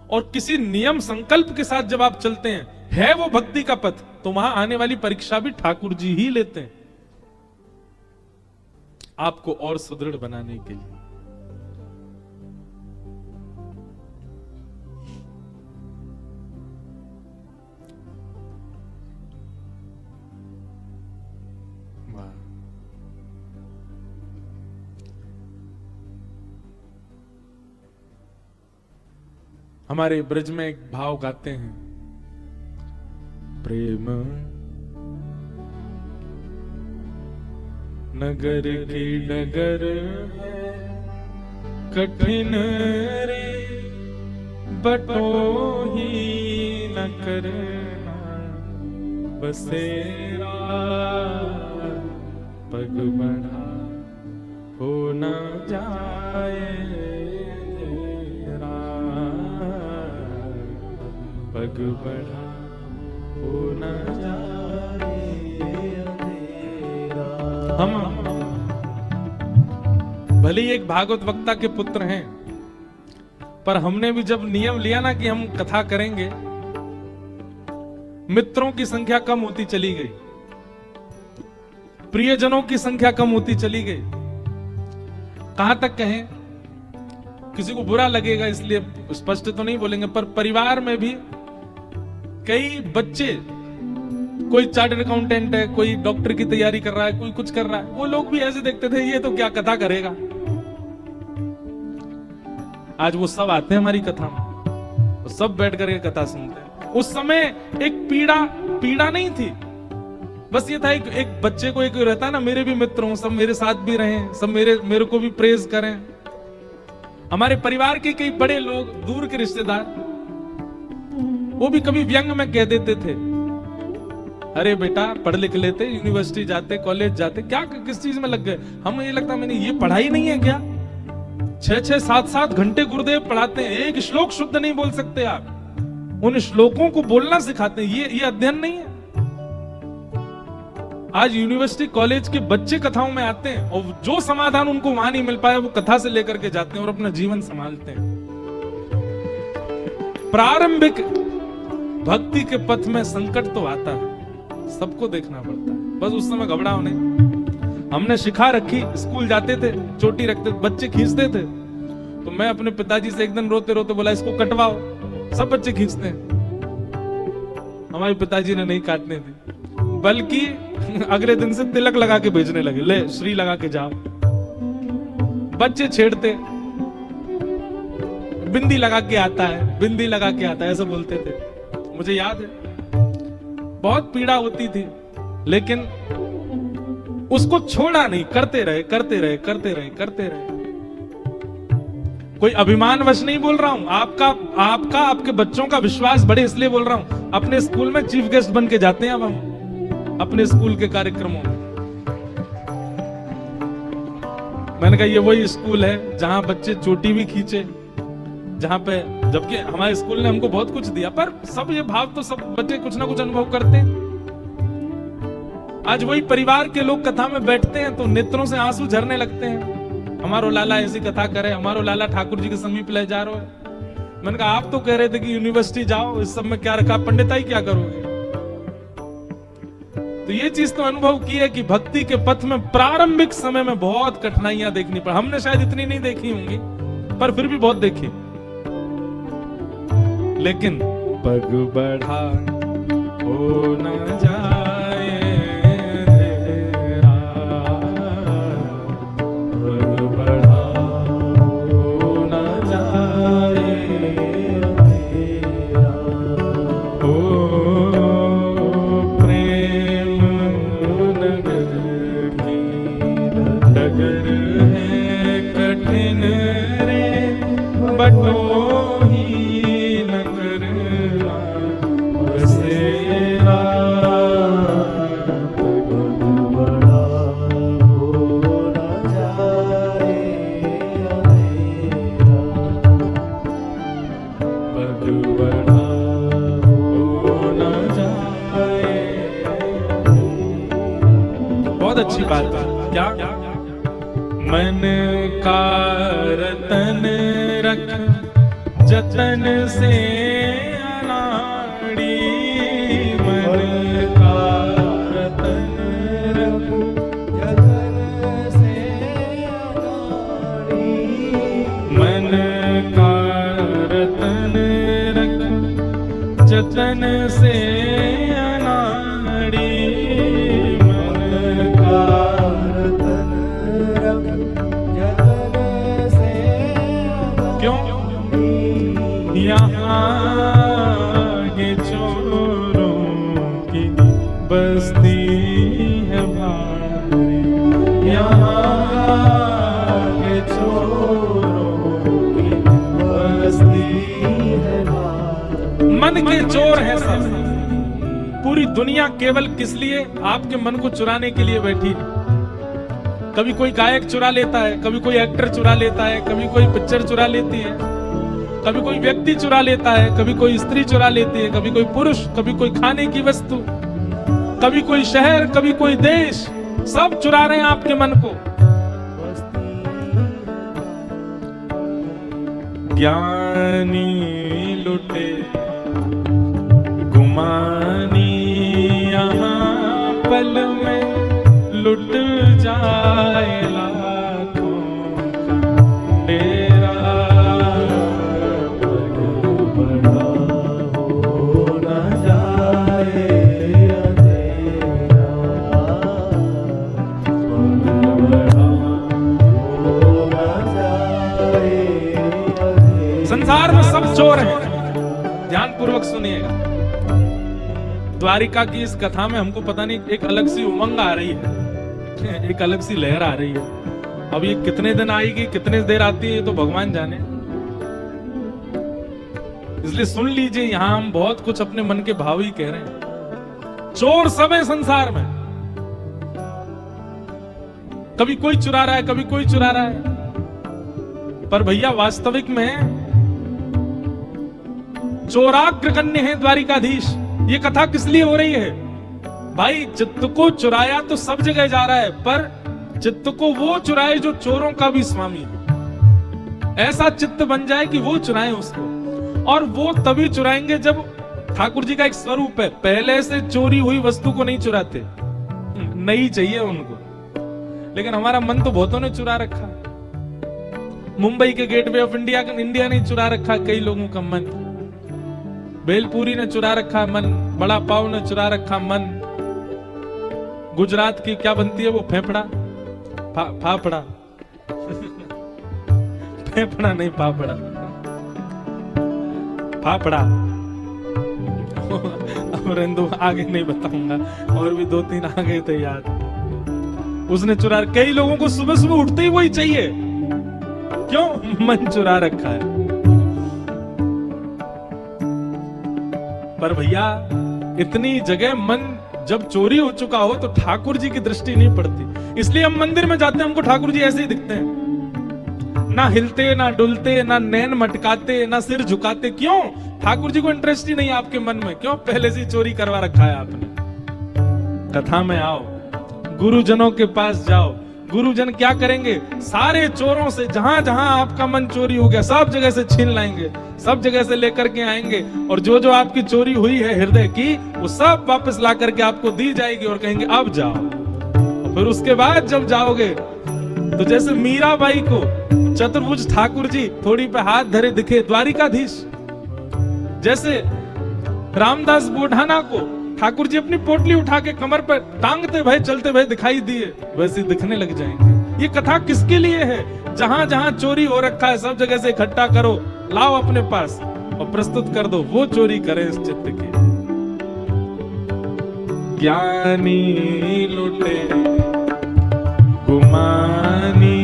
और किसी नियम संकल्प के साथ जब आप चलते हैं, है वो भक्ति का पथ, तो वहां आने वाली परीक्षा भी ठाकुर जी ही लेते हैं, आपको और सुदृढ़ बनाने के लिए। हमारे ब्रज में एक भाव गाते हैं, प्रेम नगर की डगर है कठिन रे, बटो ही न करना बसेरा, पग बढ़ा हो न जाए तेरा, पग बढ़ा हो न जाए तेरा। हम भले ही एक भागवत वक्ता के पुत्र हैं, पर हमने भी जब नियम लिया ना कि हम कथा करेंगे, मित्रों की संख्या कम होती चली गई, प्रियजनों की संख्या कम होती चली गई। कहां तक कहें, किसी को बुरा लगेगा इसलिए स्पष्ट तो नहीं बोलेंगे, पर परिवार में भी कई बच्चे, कोई चार्टर्ड अकाउंटेंट है, कोई डॉक्टर की तैयारी कर रहा है, कोई कुछ कर रहा है, वो लोग भी ऐसे देखते थे ये तो क्या कथा करेगा। आज वो सब आते हैं हमारी कथा में, वो सब बैठ करके कथा सुनते हैं। उस समय एक पीड़ा नहीं थी, बस ये था एक बच्चे को एक रहता है ना, मेरे भी मित्र हों, सब मेरे साथ भी रहें, सब मेरे को भी प्रेज करें। हमारे परिवार के कई बड़े लोग, दूर के रिश्तेदार, वो भी कभी व्यंग में कह देते थे, अरे बेटा पढ़ लिख लेते, यूनिवर्सिटी जाते, कॉलेज जाते, क्या किस चीज में लग गए। हम ये लगता मैंने ये पढ़ाई नहीं है क्या, 6-6, 7-7 घंटे गुरुदेव पढ़ाते हैं, एक श्लोक शुद्ध नहीं बोल सकते आप, उन श्लोकों को बोलना सिखाते हैं, ये अध्ययन नहीं है। आज यूनिवर्सिटी कॉलेज के बच्चे कथाओं में आते हैं और जो समाधान उनको वहां नहीं मिल पाया वो कथा से लेकर के जाते हैं और अपना जीवन संभालते हैं। प्रारंभिक भक्ति के पथ में संकट तो आता है, सबको देखना पड़ता है, बस उस समय घबराओ नहीं। हमने शिखा रखी, स्कूल जाते थे, चोटी रखते, बच्चे खींचते थे, तो मैं अपने पिताजी से एक दिन रोते रोते बोला इसको कटवाओ, सब बच्चे खींचते हैं। हमारे पिताजी ने नहीं काटने दी, बल्कि अगले दिन से तिलक लगा के भेजने लगे, ले श्री लगा के जाओ। बच्चे छेड़ते, बिंदी लगा के आता है, बिंदी लगा के आता है, ऐसा बोलते थे। मुझे याद है बहुत पीड़ा होती थी, लेकिन उसको छोड़ा नहीं, करते रहे करते रहे करते रहे करते रहे। कोई अभिमानवश नहीं बोल रहा हूं, आपका आपके बच्चों का विश्वास बढ़े इसलिए बोल रहा हूं। अपने स्कूल में चीफ गेस्ट बन के जाते हैं अब हम अपने स्कूल के कार्यक्रमों में। मैंने कहा ये वही स्कूल है जहां बच्चे चोटी भी खींचे, जहां पे, जबकि हमारे स्कूल ने हमको बहुत कुछ दिया, पर सब ये भाव तो सब बच्चे कुछ ना कुछ अनुभव करते हैं। आज वही परिवार के लोग कथा में बैठते हैं तो नेत्रों से आंसू झरने लगते हैं, हमारो लाला ऐसी कथा करे, हमारो लाला ठाकुर जी के समीप ले जा रहे हो। मैंने कहा आप तो कह रहे थे कि यूनिवर्सिटी जाओ, इस सब में क्या रखा, पंडिताई क्या करोगे। तो ये चीज तो अनुभव की है कि भक्ति के पथ में प्रारंभिक समय में बहुत कठिनाइयां देखनी पड़ी। हमने शायद इतनी नहीं देखी होंगी, पर फिर भी बहुत देखी। लेकिन पग बढ़ा हो न जाए तेरा, पग बढ़ा हो न जाए तेरा, ओ डगर है कठिन रे, बटो ही न करना बसेरा, पग बढ़ा हो न जाए तेरा, पग बढ़ा हो न जाए। बहुत अच्छी बात है क्या, मन का रतन रख जतन से अनाड़ी, मन का रतन रख जतन से अनाड़ी, मन का रतन रख जतन से अनाड़ी, मन का यहाँ बस्ती है भारी, यहाँ के चोरों की बस्ती है भारी। मन के चोर है सब, पूरी दुनिया केवल किस लिए? आपके मन को चुराने के लिए बैठी है। कभी कोई गायक चुरा लेता है, कभी कोई एक्टर चुरा लेता है, कभी कोई पिक्चर चुरा लेती है, कभी कोई व्यक्ति चुरा लेता है, कभी कोई स्त्री चुरा लेती है, कभी कोई पुरुष, कभी कोई खाने की वस्तु, कभी कोई शहर, कभी कोई देश, सब चुरा रहे हैं आपके मन को। ज्ञानी लुटे गुमानी, यहाँ पल में लुट जाए लाखों का डेरा। बड़ा हो न जाए अंधेरा, बड़ा हो न जाए अंधेरा। संसार में सब चोर हैं, ध्यान पूर्वक सुनिएगा। द्वारिका की इस कथा में हमको पता नहीं एक अलग सी उमंग आ रही है, एक अलग सी लहर आ रही है। अब ये कितने दिन आएगी, कितने देर आती है, तो भगवान जाने। इसलिए सुन लीजिए, यहां हम बहुत कुछ अपने मन के भाव ही कह रहे हैं। चोर सब है संसार में, कभी कोई चुरा रहा है, कभी कोई चुरा रहा है। पर भैया वास्तविक में चोराग्र कन्या है द्वारिकाधीश। ये कथा किस लिए हो रही है भाई? चित्त को चुराया तो सब जगह जा रहा है, पर चित्त को वो चुराए जो चोरों का भी स्वामी है। ऐसा चित्त बन जाए कि वो चुराए उसको, और वो तभी चुराएंगे जब ठाकुर जी का एक स्वरूप है, पहले से चोरी हुई वस्तु को नहीं चुराते, नहीं चाहिए उनको। लेकिन हमारा मन तो बहुतों ने चुरा रखा। मुंबई के गेटवे ऑफ इंडिया ने चुरा रखा कई लोगों का मन, भेलपुरी ने चुरा रखा मन, बड़ा पाव ने चुरा रखा मन, गुजरात की क्या बनती है वो फेफड़ा, फाफड़ा फेफड़ा नहीं फाफड़ा, फाफड़ा। और हिंदू आगे नहीं बताऊंगा, और भी 2-3 आ गए थे याद। उसने चुरा, कई लोगों को सुबह सुबह उठते ही वही चाहिए। क्यों? मन चुरा रखा है। पर भैया इतनी जगह मन जब चोरी हो चुका हो तो ठाकुर जी की दृष्टि नहीं पड़ती। इसलिए हम मंदिर में जाते हैं, हमको ठाकुर जी ऐसे ही दिखते हैं, ना हिलते, ना डुलते, ना नैन मटकाते, ना सिर झुकाते। क्यों? ठाकुर जी को इंटरेस्ट ही नहीं है आपके मन में। क्यों? पहले से चोरी करवा रखा है आपने। कथा में आओ, गुरुजनों के पास जाओ, गुरुजन क्या करेंगे? सारे चोरों से, जहां जहां आपका मन चोरी हो गया, सब जगह से छीन लाएंगे, सब जगह से लेकर के आएंगे, और जो जो आपकी चोरी हुई है हृदय की, वो सब वापस ला करके आपको दी जाएगी, और कहेंगे अब जाओ। और फिर उसके बाद जब जाओगे तो जैसे मीराबाई को चतुर्भुज ठाकुर जी थोड़ी पे हाथ धरे दिखे द्वारिकाधीश, जैसे रामदास बोढ़ाना को ठाकुर जी अपनी पोटली उठा के कमर पर टांगते भय चलते भय दिखाई दिए, वैसे दिखने लग जाएंगे। ये कथा किसके लिए है? जहां जहां चोरी हो रखा है सब जगह से इकट्ठा करो, लाओ अपने पास और प्रस्तुत कर दो, वो चोरी करे इस चित्त की। ज्ञानी लुटे गुमानी,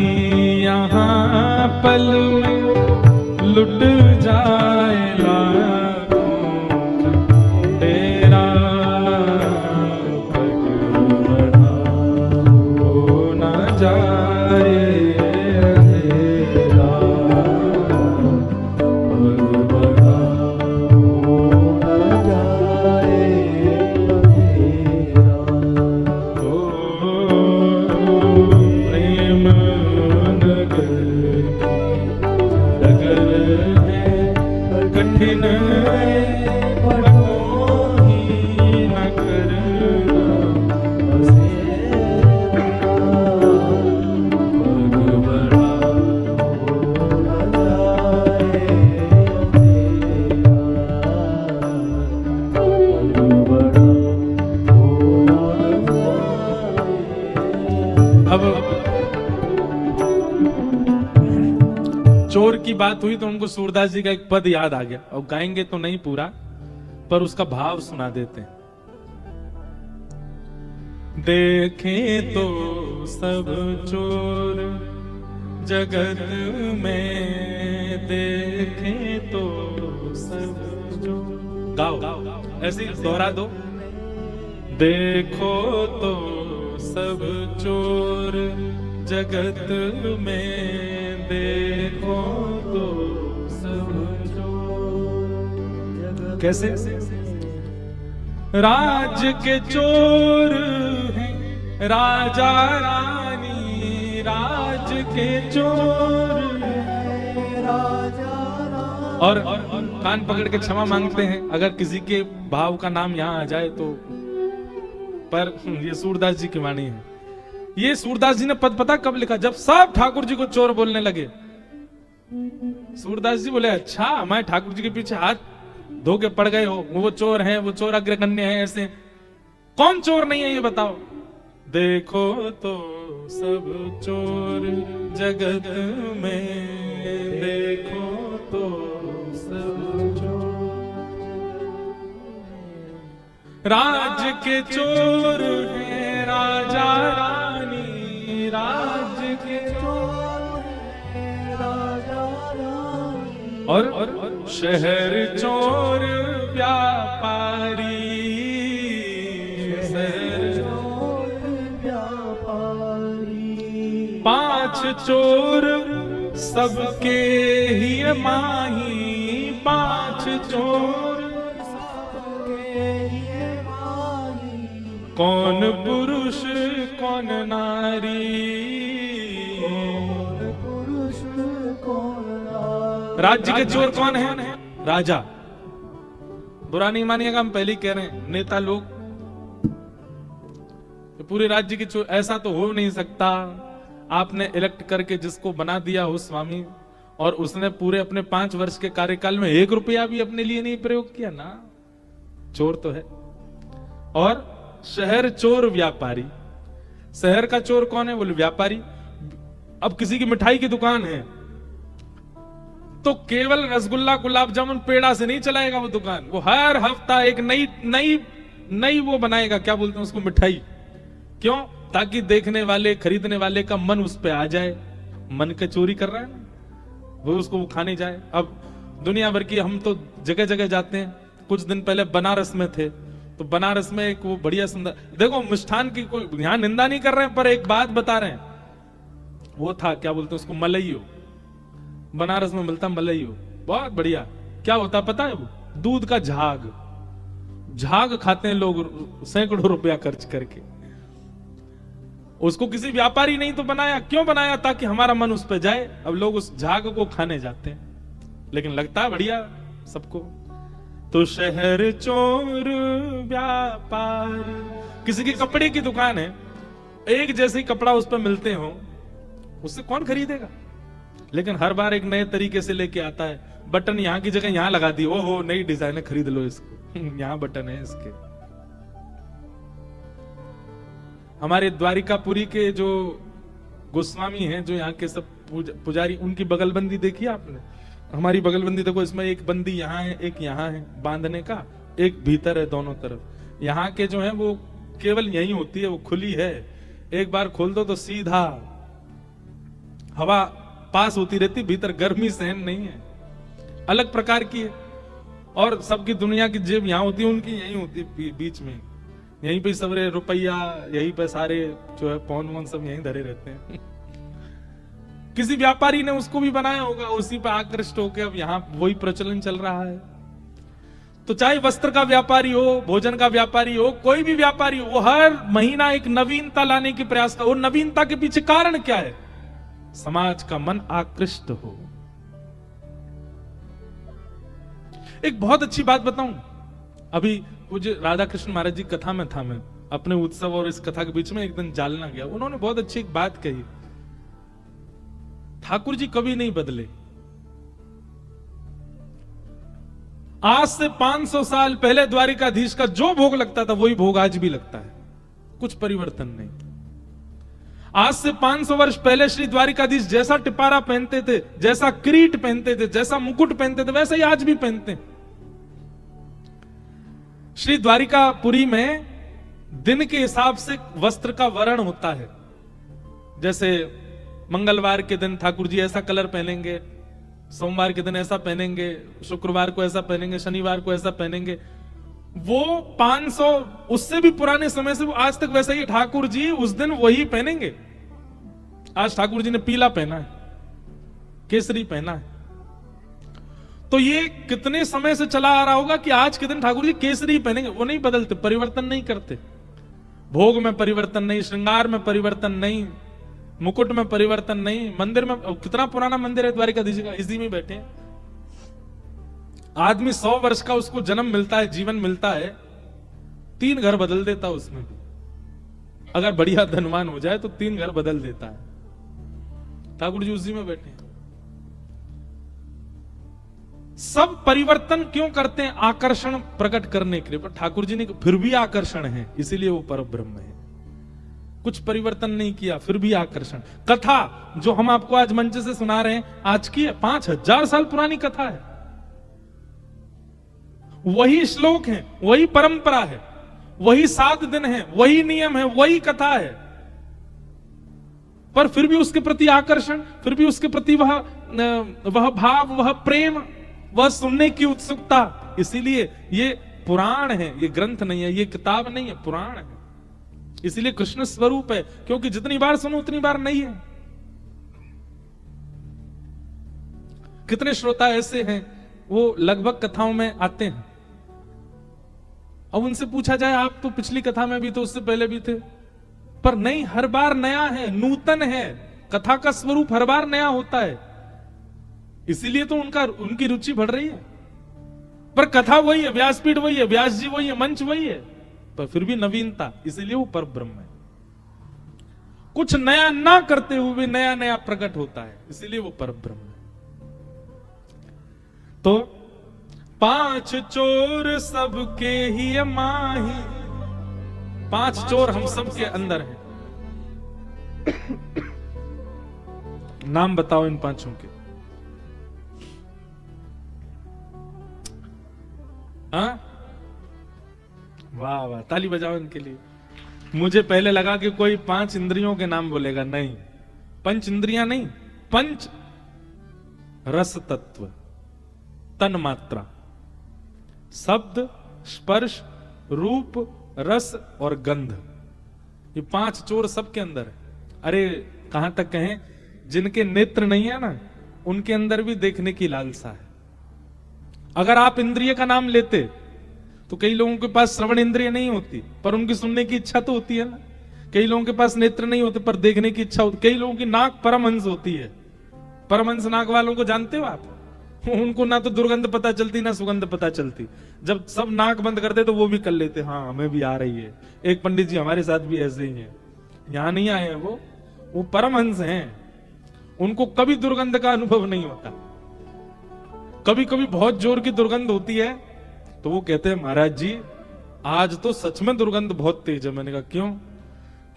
यहाँ पल में लुट जाए चोर की बात हुई तो उनको सूरदास जी का एक पद याद आ गया, और गाएंगे तो नहीं पूरा, पर उसका भाव सुना देते हैं। देखें तो सब चोर जगत में, देखें तो सब चोर। गाओ ऐसे ही दोहरा दो। देखो तो सब चोर जगत में, देखो तो सब चोर। कैसे? राज के चोर हैं राजा रानी, राज के चोर हैं राजा रानी। और कान पकड़ के क्षमा मांगते हैं अगर किसी के भाव का नाम यहाँ आ जाए तो, पर ये सूरदास जी की वाणी है। ये सूरदास जी ने पद पता कब लिखा? जब सब ठाकुर जी को चोर बोलने लगे। सूरदास जी बोले अच्छा, मैं ठाकुर जी के पीछे हाथ धो के पड़ गए हो, वो चोर हैं, वो चोर अग्रगण्य है, ऐसे कौन चोर नहीं है ये बताओ। देखो तो सब चोर जगत में, देखो तो सब चोर। राज के चोर हैं राजा रानी, राज के चोर हैं राजा रानी। और शहर चोर व्यापारी, शहर चोर व्यापारी। पांच चोर सबके ही माही, पांच चोर सबके ही माही। कौन पुरुष कौन नारी, कौन पुरुष कौन नारी। राज्य के चोर कौन है? राजा। बुरा नहीं मानिएगा, हम पहले ही कह रहे हैं, नेता लोग पूरे राज्य के चोर। ऐसा तो हो नहीं सकता। आपने इलेक्ट करके जिसको बना दिया हो स्वामी, और उसने पूरे अपने 5 वर्ष के कार्यकाल में 1 रुपया भी अपने लिए नहीं प्रयोग किया ना, चोर तो है। और शहर चोर व्यापारी। शहर का चोर कौन है? बोले व्यापारी। अब किसी की मिठाई की दुकान है तो केवल रसगुल्ला गुलाब जामुन पेड़ा से नहीं चलाएगा वो दुकान, वो हर हफ्ता एक नई नई नई वो बनाएगा, क्या बोलते हैं उसको, मिठाई। क्यों? ताकि देखने वाले खरीदने वाले का मन उस पे आ जाए। मन के चोरी कर रहा है ना वो, उसको वो खाने जाए। अब दुनिया भर की हम तो जगह जगह जाते हैं। कुछ दिन पहले बनारस में थे तो बनारस में एक वो बढ़िया सुंदर, देखो मिष्ठान की कोई यहां निंदा नहीं कर रहे हैं, पर एक बात बता रहे हैं। वो था क्या बोलते हैं उसको, मलइयो। बनारस में मिलता मलइयो, बहुत बढ़िया। क्या होता पता है? वो दूध का झाग, झाग खाते हैं लोग सैकड़ों रुपया खर्च करके। उसको किसी व्यापारी नहीं तो बनाया। क्यों बनाया? ताकि हमारा मन उस पर जाए। अब लोग उस झाग को खाने जाते हैं, लेकिन लगता है बढ़िया सबको। तो शहर चोर व्यापार। किसी की कपड़े की दुकान है, एक जैसे कपड़ा उस पर मिलते हो, उससे कौन खरीदेगा? लेकिन हर बार एक नए तरीके से लेके आता है। बटन यहाँ की जगह यहाँ लगा दी, ओहो नई डिजाइन है, खरीद लो इसको। यहाँ बटन है इसके। हमारे द्वारिकापुरी के जो गोस्वामी हैं, जो यहाँ के सब पुजारी, उनकी बगलबंदी देखी आपने? हमारी बगलबंदी देखो, इसमें एक बंदी यहाँ है, एक यहाँ है बांधने का, एक भीतर है दोनों तरफ। यहाँ के जो है वो केवल यही होती है, वो खुली है। एक बार खोल दो तो सीधा हवा पास होती रहती, भीतर गर्मी सहन नहीं है, अलग प्रकार की है। और सबकी दुनिया की जेब यहाँ होती है, उनकी यही होती है बीच में। यहीं पे सबरे रुपया, यहीं पे सारे जो है पौन वौन सब यहीं धरे रहते हैं। किसी व्यापारी ने उसको भी बनाया होगा, उसी पे आकृष्ट होकर अब यहाँ वही प्रचलन चल रहा है। तो चाहे वस्त्र का व्यापारी हो, भोजन का व्यापारी हो, कोई भी व्यापारी हो, वो हर महीना एक नवीनता लाने की प्रयास कर। वो नवीनता के पीछे कारण क्या है? समाज का मन आकृष्ट हो। एक बहुत अच्छी बात बताऊं, अभी पूज्य राधा कृष्ण महाराज जी कथा में था, मैं अपने उत्सव और इस कथा के बीच में एक दिन जालना गया। उन्होंने बहुत अच्छी एक बात कही, ठाकुर जी कभी नहीं बदले। आज से 500 साल पहले द्वारिकाधीश का जो भोग लगता था वही भोग आज भी लगता है, कुछ परिवर्तन नहीं। आज से 500 वर्ष पहले श्री द्वारिकाधीश जैसा टिपारा पहनते थे, जैसा किरीट पहनते थे, जैसा मुकुट पहनते थे, वैसा ही आज भी पहनते हैं। श्री द्वारिकापुरी में दिन के हिसाब से वस्त्र का वर्ण होता है। जैसे मंगलवार के दिन ठाकुर जी ऐसा कलर पहनेंगे, सोमवार के दिन ऐसा पहनेंगे, शुक्रवार को ऐसा पहनेंगे, शनिवार को ऐसा पहनेंगे। वो 500 उससे भी पुराने समय से वो आज तक वैसा ही ठाकुर जी उस दिन वही पहनेंगे। आज ठाकुर जी ने पीला पहना है, केसरी पहना है, तो ये कितने समय से चला आ रहा होगा कि आज के दिन ठाकुर जी केसरी पहनेंगे। वो नहीं बदलते, परिवर्तन नहीं करते। भोग में परिवर्तन नहीं, श्रृंगार में परिवर्तन नहीं, मुकुट में परिवर्तन नहीं। मंदिर में कितना पुराना मंदिर है द्वारिकाधीश का, इसी में बैठे हैं। आदमी 100 वर्ष का उसको जन्म मिलता है, जीवन मिलता है, 3 घर बदल देता है उसमें भी। अगर बढ़िया धनवान हो जाए तो 3 घर बदल देता है। ठाकुर जी उसी में बैठे हैं। सब परिवर्तन क्यों करते हैं? आकर्षण प्रकट करने के लिए। पर ठाकुर जी ने फिर भी आकर्षण है, इसीलिए वो परब्रह्म है। कुछ परिवर्तन नहीं किया, फिर भी आकर्षण। कथा जो हम आपको आज मंच से सुना रहे हैं, आज की 5000 साल पुरानी कथा है। वही श्लोक है, वही परंपरा है, वही 7 दिन है, वही नियम है, वही कथा है, पर फिर भी उसके प्रति आकर्षण, फिर भी उसके प्रति वह भाव, वह प्रेम, वह सुनने की उत्सुकता। इसीलिए ये पुराण है, ये ग्रंथ नहीं है, ये किताब नहीं है, पुराण है। इसीलिए कृष्ण स्वरूप है, क्योंकि जितनी बार सुनो उतनी बार नहीं है। कितने श्रोता ऐसे हैं, वो लगभग कथाओं में आते हैं, अब उनसे पूछा जाए आप तो पिछली कथा में भी थे, उससे पहले भी थे, पर नहीं, हर बार नया है, नूतन है। कथा का स्वरूप हर बार नया होता है, इसीलिए तो उनकी रुचि बढ़ रही है। पर कथा वही है, व्यासपीठ वही है, व्यास जी वही है, मंच वही है, पर फिर भी नवीनता, इसीलिए वो परब्रह्म है। कुछ नया ना करते हुए भी नया नया प्रकट होता है, इसीलिए वो परब्रह्म है। तो 5 चोर सबके ही माही, 5 चोर हम सबके अंदर हैं। नाम बताओ इन 5 के। हाँ, वाह वाह, ताली बजाओ इनके लिए। मुझे पहले लगा कि कोई 5 इंद्रियों के नाम बोलेगा, नहीं, 5 इंद्रियां नहीं, 5 रस तत्व, तन मात्रा, शब्द, स्पर्श, रूप, रस और गंध। ये 5 चोर सबके अंदर है। अरे कहां तक कहें, जिनके नेत्र नहीं है ना, उनके अंदर भी देखने की लालसा है। अगर आप इंद्रिय का नाम लेते तो कई लोगों के पास श्रवण इंद्रिय नहीं होती, पर उनकी सुनने की इच्छा तो होती है ना। कई लोगों के पास नेत्र नहीं होते, पर देखने की इच्छा होती। कई लोगों की नाक परमहंस होती है। परमहंस नाक वालों को जानते हो आप? उनको ना तो दुर्गंध पता चलती, ना सुगंध पता चलती। जब सब नाक बंद करते तो वो भी कर लेते, हाँ हमें भी आ रही है। एक पंडित जी हमारे साथ भी ऐसे ही हैं, यहां नहीं आए हैं वो परमहंस हैं। उनको कभी दुर्गंध का अनुभव नहीं होता। कभी कभी बहुत जोर की दुर्गंध होती है तो वो कहते हैं, महाराज जी आज तो सच में दुर्गंध बहुत तेज है। मैंने कहा क्यों?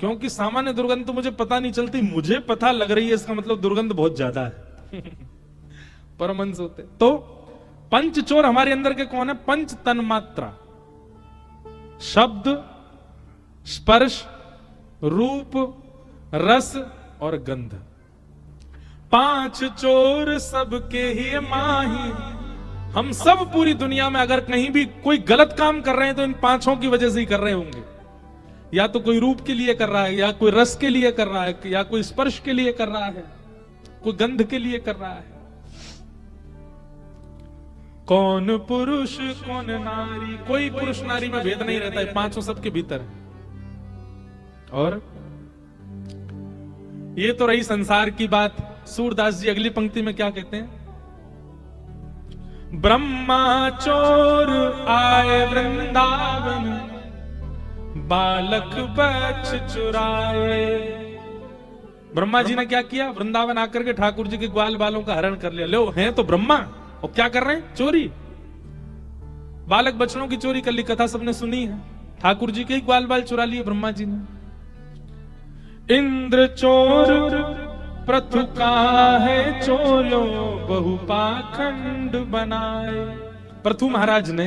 क्योंकि सामान्य दुर्गंध तो मुझे पता नहीं चलती, मुझे पता लग रही है, इसका मतलब दुर्गंध बहुत ज्यादा है। परमहंस होते। तो 5 चोर हमारे अंदर के कौन है? 5 तन्मात्रा, शब्द, स्पर्श, रूप, रस और गंध। 5 चोर सबके ही माही। हम सब पूरी दुनिया में अगर कहीं भी कोई गलत काम कर रहे हैं तो इन 5 की वजह से ही कर रहे होंगे। या तो कोई रूप के लिए कर रहा है, या कोई रस के लिए कर रहा है, या कोई स्पर्श के लिए कर रहा है, कोई गंध के लिए कर रहा है। कौन पुरुष कौन नारी, कोई पुरुष नारी में भेद नहीं रहता है, 5 सबके भीतर है। और ये तो रही संसार की बात। सूरदास जी अगली पंक्ति में क्या कहते हैं? ब्रह्मा चोर आए वृंदावन, बालक बच्च चुराए। ब्रह्मा जी ने क्या किया? वृंदावन आकर के ठाकुर जी के ग्वाल बालों का हरण कर लिया। लो हैं तो ब्रह्मा, और क्या कर रहे हैं? चोरी। बालक बच्चों की चोरी कर ली। कथा सबने सुनी है। ठाकुर जी के ही ग्वाल बाल चुरा लिए ब्रह्मा जी ने। इंद्र चोर प्रथु का है चोरो, बहु पाखंड बनाए। प्रथु महाराज ने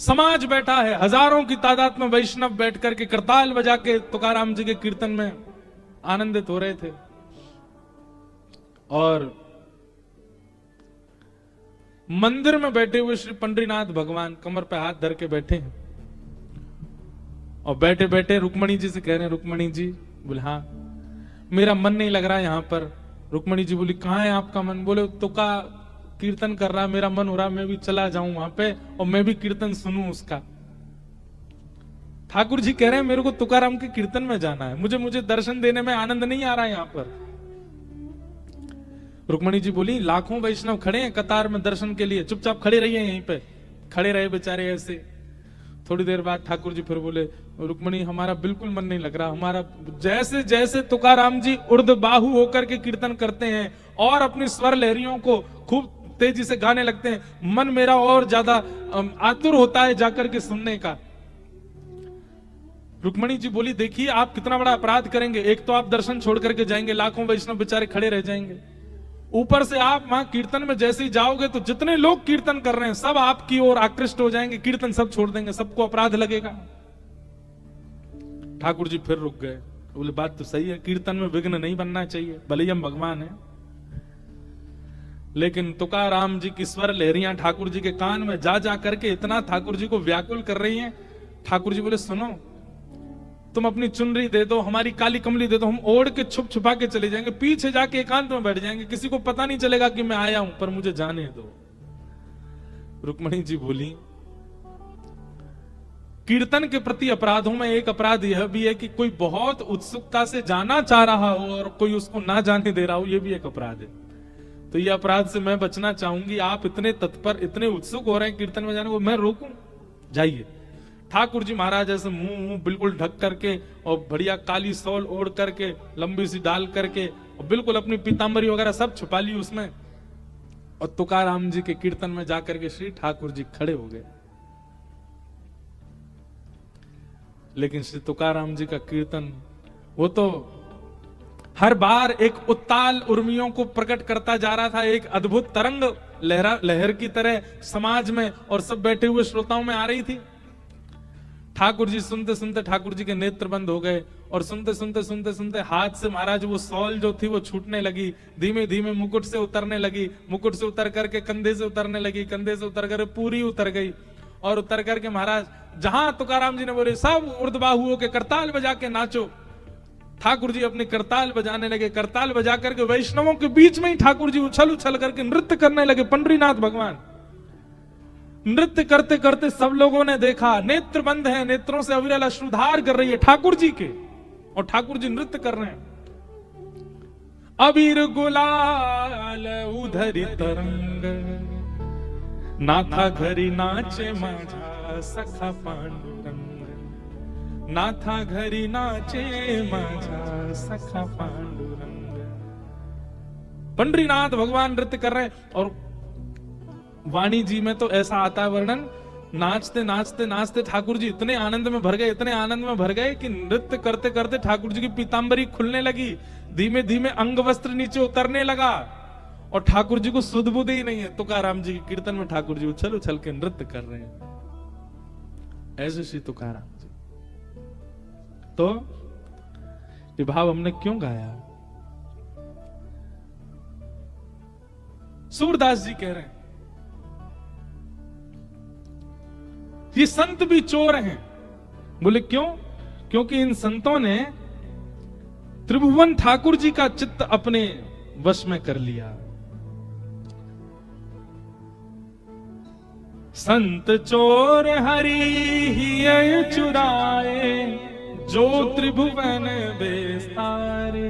समाज बैठा है, हजारों की तादाद में वैष्णव बैठ करके करताल बजा के तुकाराम जी के कीर्तन में आनंदित हो रहे थे। और मंदिर में बैठे हुए श्री पंडरीनाथ भगवान कमर पे हाथ धर के बैठे हैं और बैठे बैठे रुक्मणी जी से कह रहे हैं, रुक्मणी जी। बोले हाँ, मेरा मन नहीं लग रहा है यहां पर। रुक्मणी जी बोली, कहां है आपका मन? बोले, तुका कीर्तन कर रहा, मेरा मन हो रहा मैं भी चला जाऊं वहां पे और मैं भी कीर्तन सुनूं उसका। ठाकुर जी कह रहे हैं, मेरे को तुकाराम के कीर्तन में जाना है, मुझे दर्शन देने में आनंद नहीं आ रहा है यहां पर। रुक्मणी जी बोली, लाखों वैष्णव खड़े हैं कतार में दर्शन के लिए, चुपचाप खड़े रहिए यहीं पे। खड़े रहे बेचारे ऐसे। थोड़ी देर बाद ठाकुर जी फिर बोले, रुक्मणी हमारा बिल्कुल मन नहीं लग रहा, हमारा जैसे जैसे तुकाराम जी उर्द बाहु होकर के कीर्तन करते हैं और अपनी स्वर लहरियों को खूब तेजी से गाने लगते हैं, मन मेरा और ज्यादा आतुर होता है जाकर के सुनने का। रुक्मणी जी बोली, देखिए आप कितना बड़ा अपराध करेंगे, एक तो आप दर्शन छोड़ करके जाएंगे, लाखों वैष्णव बेचारे खड़े रह जाएंगे, ऊपर से आप वहां कीर्तन में जैसे ही जाओगे तो जितने लोग कीर्तन कर रहे हैं सब आपकी ओर आकृष्ट हो जाएंगे, कीर्तन सब छोड़ देंगे, सबको अपराध लगेगा। ठाकुर जी फिर रुक गए। बोले, बात तो सही है, कीर्तन में विघ्न नहीं बनना चाहिए, भले ही हम भगवान हैं, लेकिन तुकाराम जी की स्वर लहरियां ठाकुर जी के कान में जा जा करके इतना ठाकुर जी को व्याकुल कर रही हैं। ठाकुर जी बोले, सुनो, तुम अपनी चुनरी दे दो, हमारी काली कमली दे दो, हम ओढ़ के छुप छुपा के चले जाएंगे, पीछे जाके एकांत में बैठ जाएंगे, किसी को पता नहीं चलेगा कि मैं आया हूं, पर मुझे जाने दो। रुक्मणी जी बोली, कीर्तन के प्रति अपराधों में एक अपराध यह भी है कि कोई बहुत उत्सुकता से जाना चाह रहा हो और कोई उसको ना जाने दे रहा हो, यह भी एक अपराध है। तो यह अपराध से मैं बचना चाहूंगी। आप इतने तत्पर, इतने उत्सुक हो रहे हैं कीर्तन में जाने को, मैं रोकूं? जाइए। ठाकुर जी महाराज ऐसे मुंह बिल्कुल ढक करके और बढ़िया काली सौल ओढ़ करके, लंबी सी डाल करके और बिल्कुल अपनी पीतांबरी वगैरह सब छुपा ली उसमें, और तुकाराम जी के कीर्तन में जाकर के श्री ठाकुर जी खड़े हो गए। लेकिन श्री तुकाराम जी का कीर्तन वो तो हर बार एक उत्ताल उर्मियों को प्रकट करता जा रहा था, एक अद्भुत तरंग लहर की तरह समाज में और सब बैठे हुए श्रोताओं में आ रही थी। ठाकुर जी सुनते सुनते ठाकुर जी के नेत्र बंद हो गए और सुनते सुनते सुनते सुनते हाथ से महाराज वो सौल जो थी वो छूटने लगी, धीमे धीमे मुकुट से उतरने लगी, मुकुट से उतर करके कंधे से उतरने लगी, कंधे से उतर कर पूरी उतर गई, और उतर करके महाराज जहां तुकाराम जी ने बोले सब उर्दबाहु के करताल बजा के नाचो, ठाकुर जी अपने करताल बजाने लगे। करताल बजा करके वैष्णवों के बीच में ही ठाकुर जी उछल उछल करके नृत्य करने लगे। पंडरीनाथ भगवान नृत्य करते करते सब लोगों ने देखा, नेत्र बंद है, नेत्रों से अविरल अश्रुधार कर रही है ठाकुर जी के, और ठाकुर जी नृत्य कर रहे हैं। अबीर गुलाल उधरी तरंग, नाथा घरी नाचे माझा सखा पांडुरंग, नाथा घरी नाचे माझा सखा पांडुरंग। पंडरीनाथ भगवान नृत्य कर रहे हैं, और वाणी जी में तो ऐसा आता है वर्णन, नाचते नाचते नाचते ठाकुर जी इतने आनंद में भर गए, इतने आनंद में भर गए कि नृत्य करते करते ठाकुर जी की पीतांबरी खुलने लगी, धीमे धीमे अंग वस्त्र नीचे उतरने लगा, और ठाकुर जी को सुध बुध ही नहीं है। तुकाराम जी के कीर्तन में ठाकुर जी उछल उछल के नृत्य कर रहे हैं। ऐसे श्री तुकाराम जी। तो ये भाव हमने क्यों गाया? सूरदास जी कह रहे हैं ये संत भी चोर हैं। बोले क्यों? क्योंकि इन संतों ने त्रिभुवन ठाकुर जी का चित्त अपने वश में कर लिया। संत चोर हरि ही चुराए, जो त्रिभुवन बेसारे।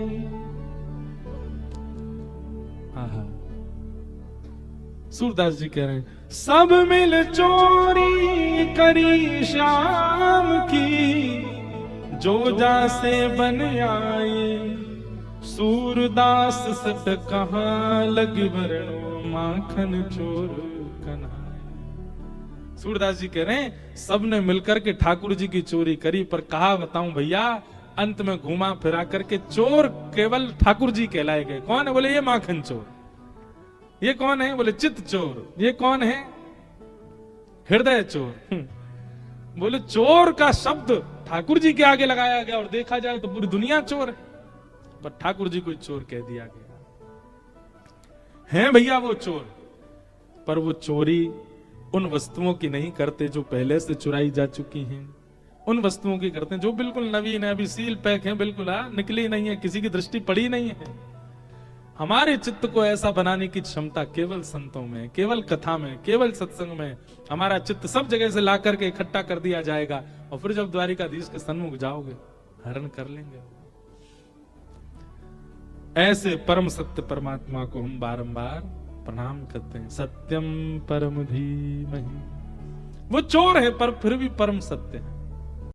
सूरदास जी कह रहे हैं सब मिल चोरी करी श्याम की, जो जासे बन आए सूरदास सत कहां लगी वरणो माखन चोर कन्हाए। सूरदास जी कह रहे हैं सब ने मिलकर के ठाकुर जी की चोरी करी, पर कहा बताऊं भैया, अंत में घुमा फिरा करके चोर केवल ठाकुर जी कहलाए गए। कौन है? बोले ये माखन चोर। ये कौन है? बोले चित्त चोर। ये कौन है? हृदय चोर। बोले चोर का शब्द ठाकुर जी के आगे लगाया गया और देखा जाए तो पूरी दुनिया चोर है, पर ठाकुर जी को चोर कह दिया गया है। भैया वो चोर, पर वो चोरी उन वस्तुओं की नहीं करते जो पहले से चुराई जा चुकी हैं, उन वस्तुओं की करते हैं जो बिल्कुल नवीन है, अभी सील पैक है, बिल्कुल निकली नहीं है, किसी की दृष्टि पड़ी नहीं है। हमारे चित्त को ऐसा बनाने की क्षमता केवल संतों में, केवल कथा में, केवल सत्संग में। हमारा चित्त सब जगह से ला करके इकट्ठा कर दिया जाएगा और फिर जब द्वारिकाधीश के सन्मुख जाओगे हरण कर लेंगे। ऐसे परम सत्य परमात्मा को हम बारंबार प्रणाम करते हैं। सत्यम परम धीमहि। वो चोर है पर फिर भी परम सत्य है।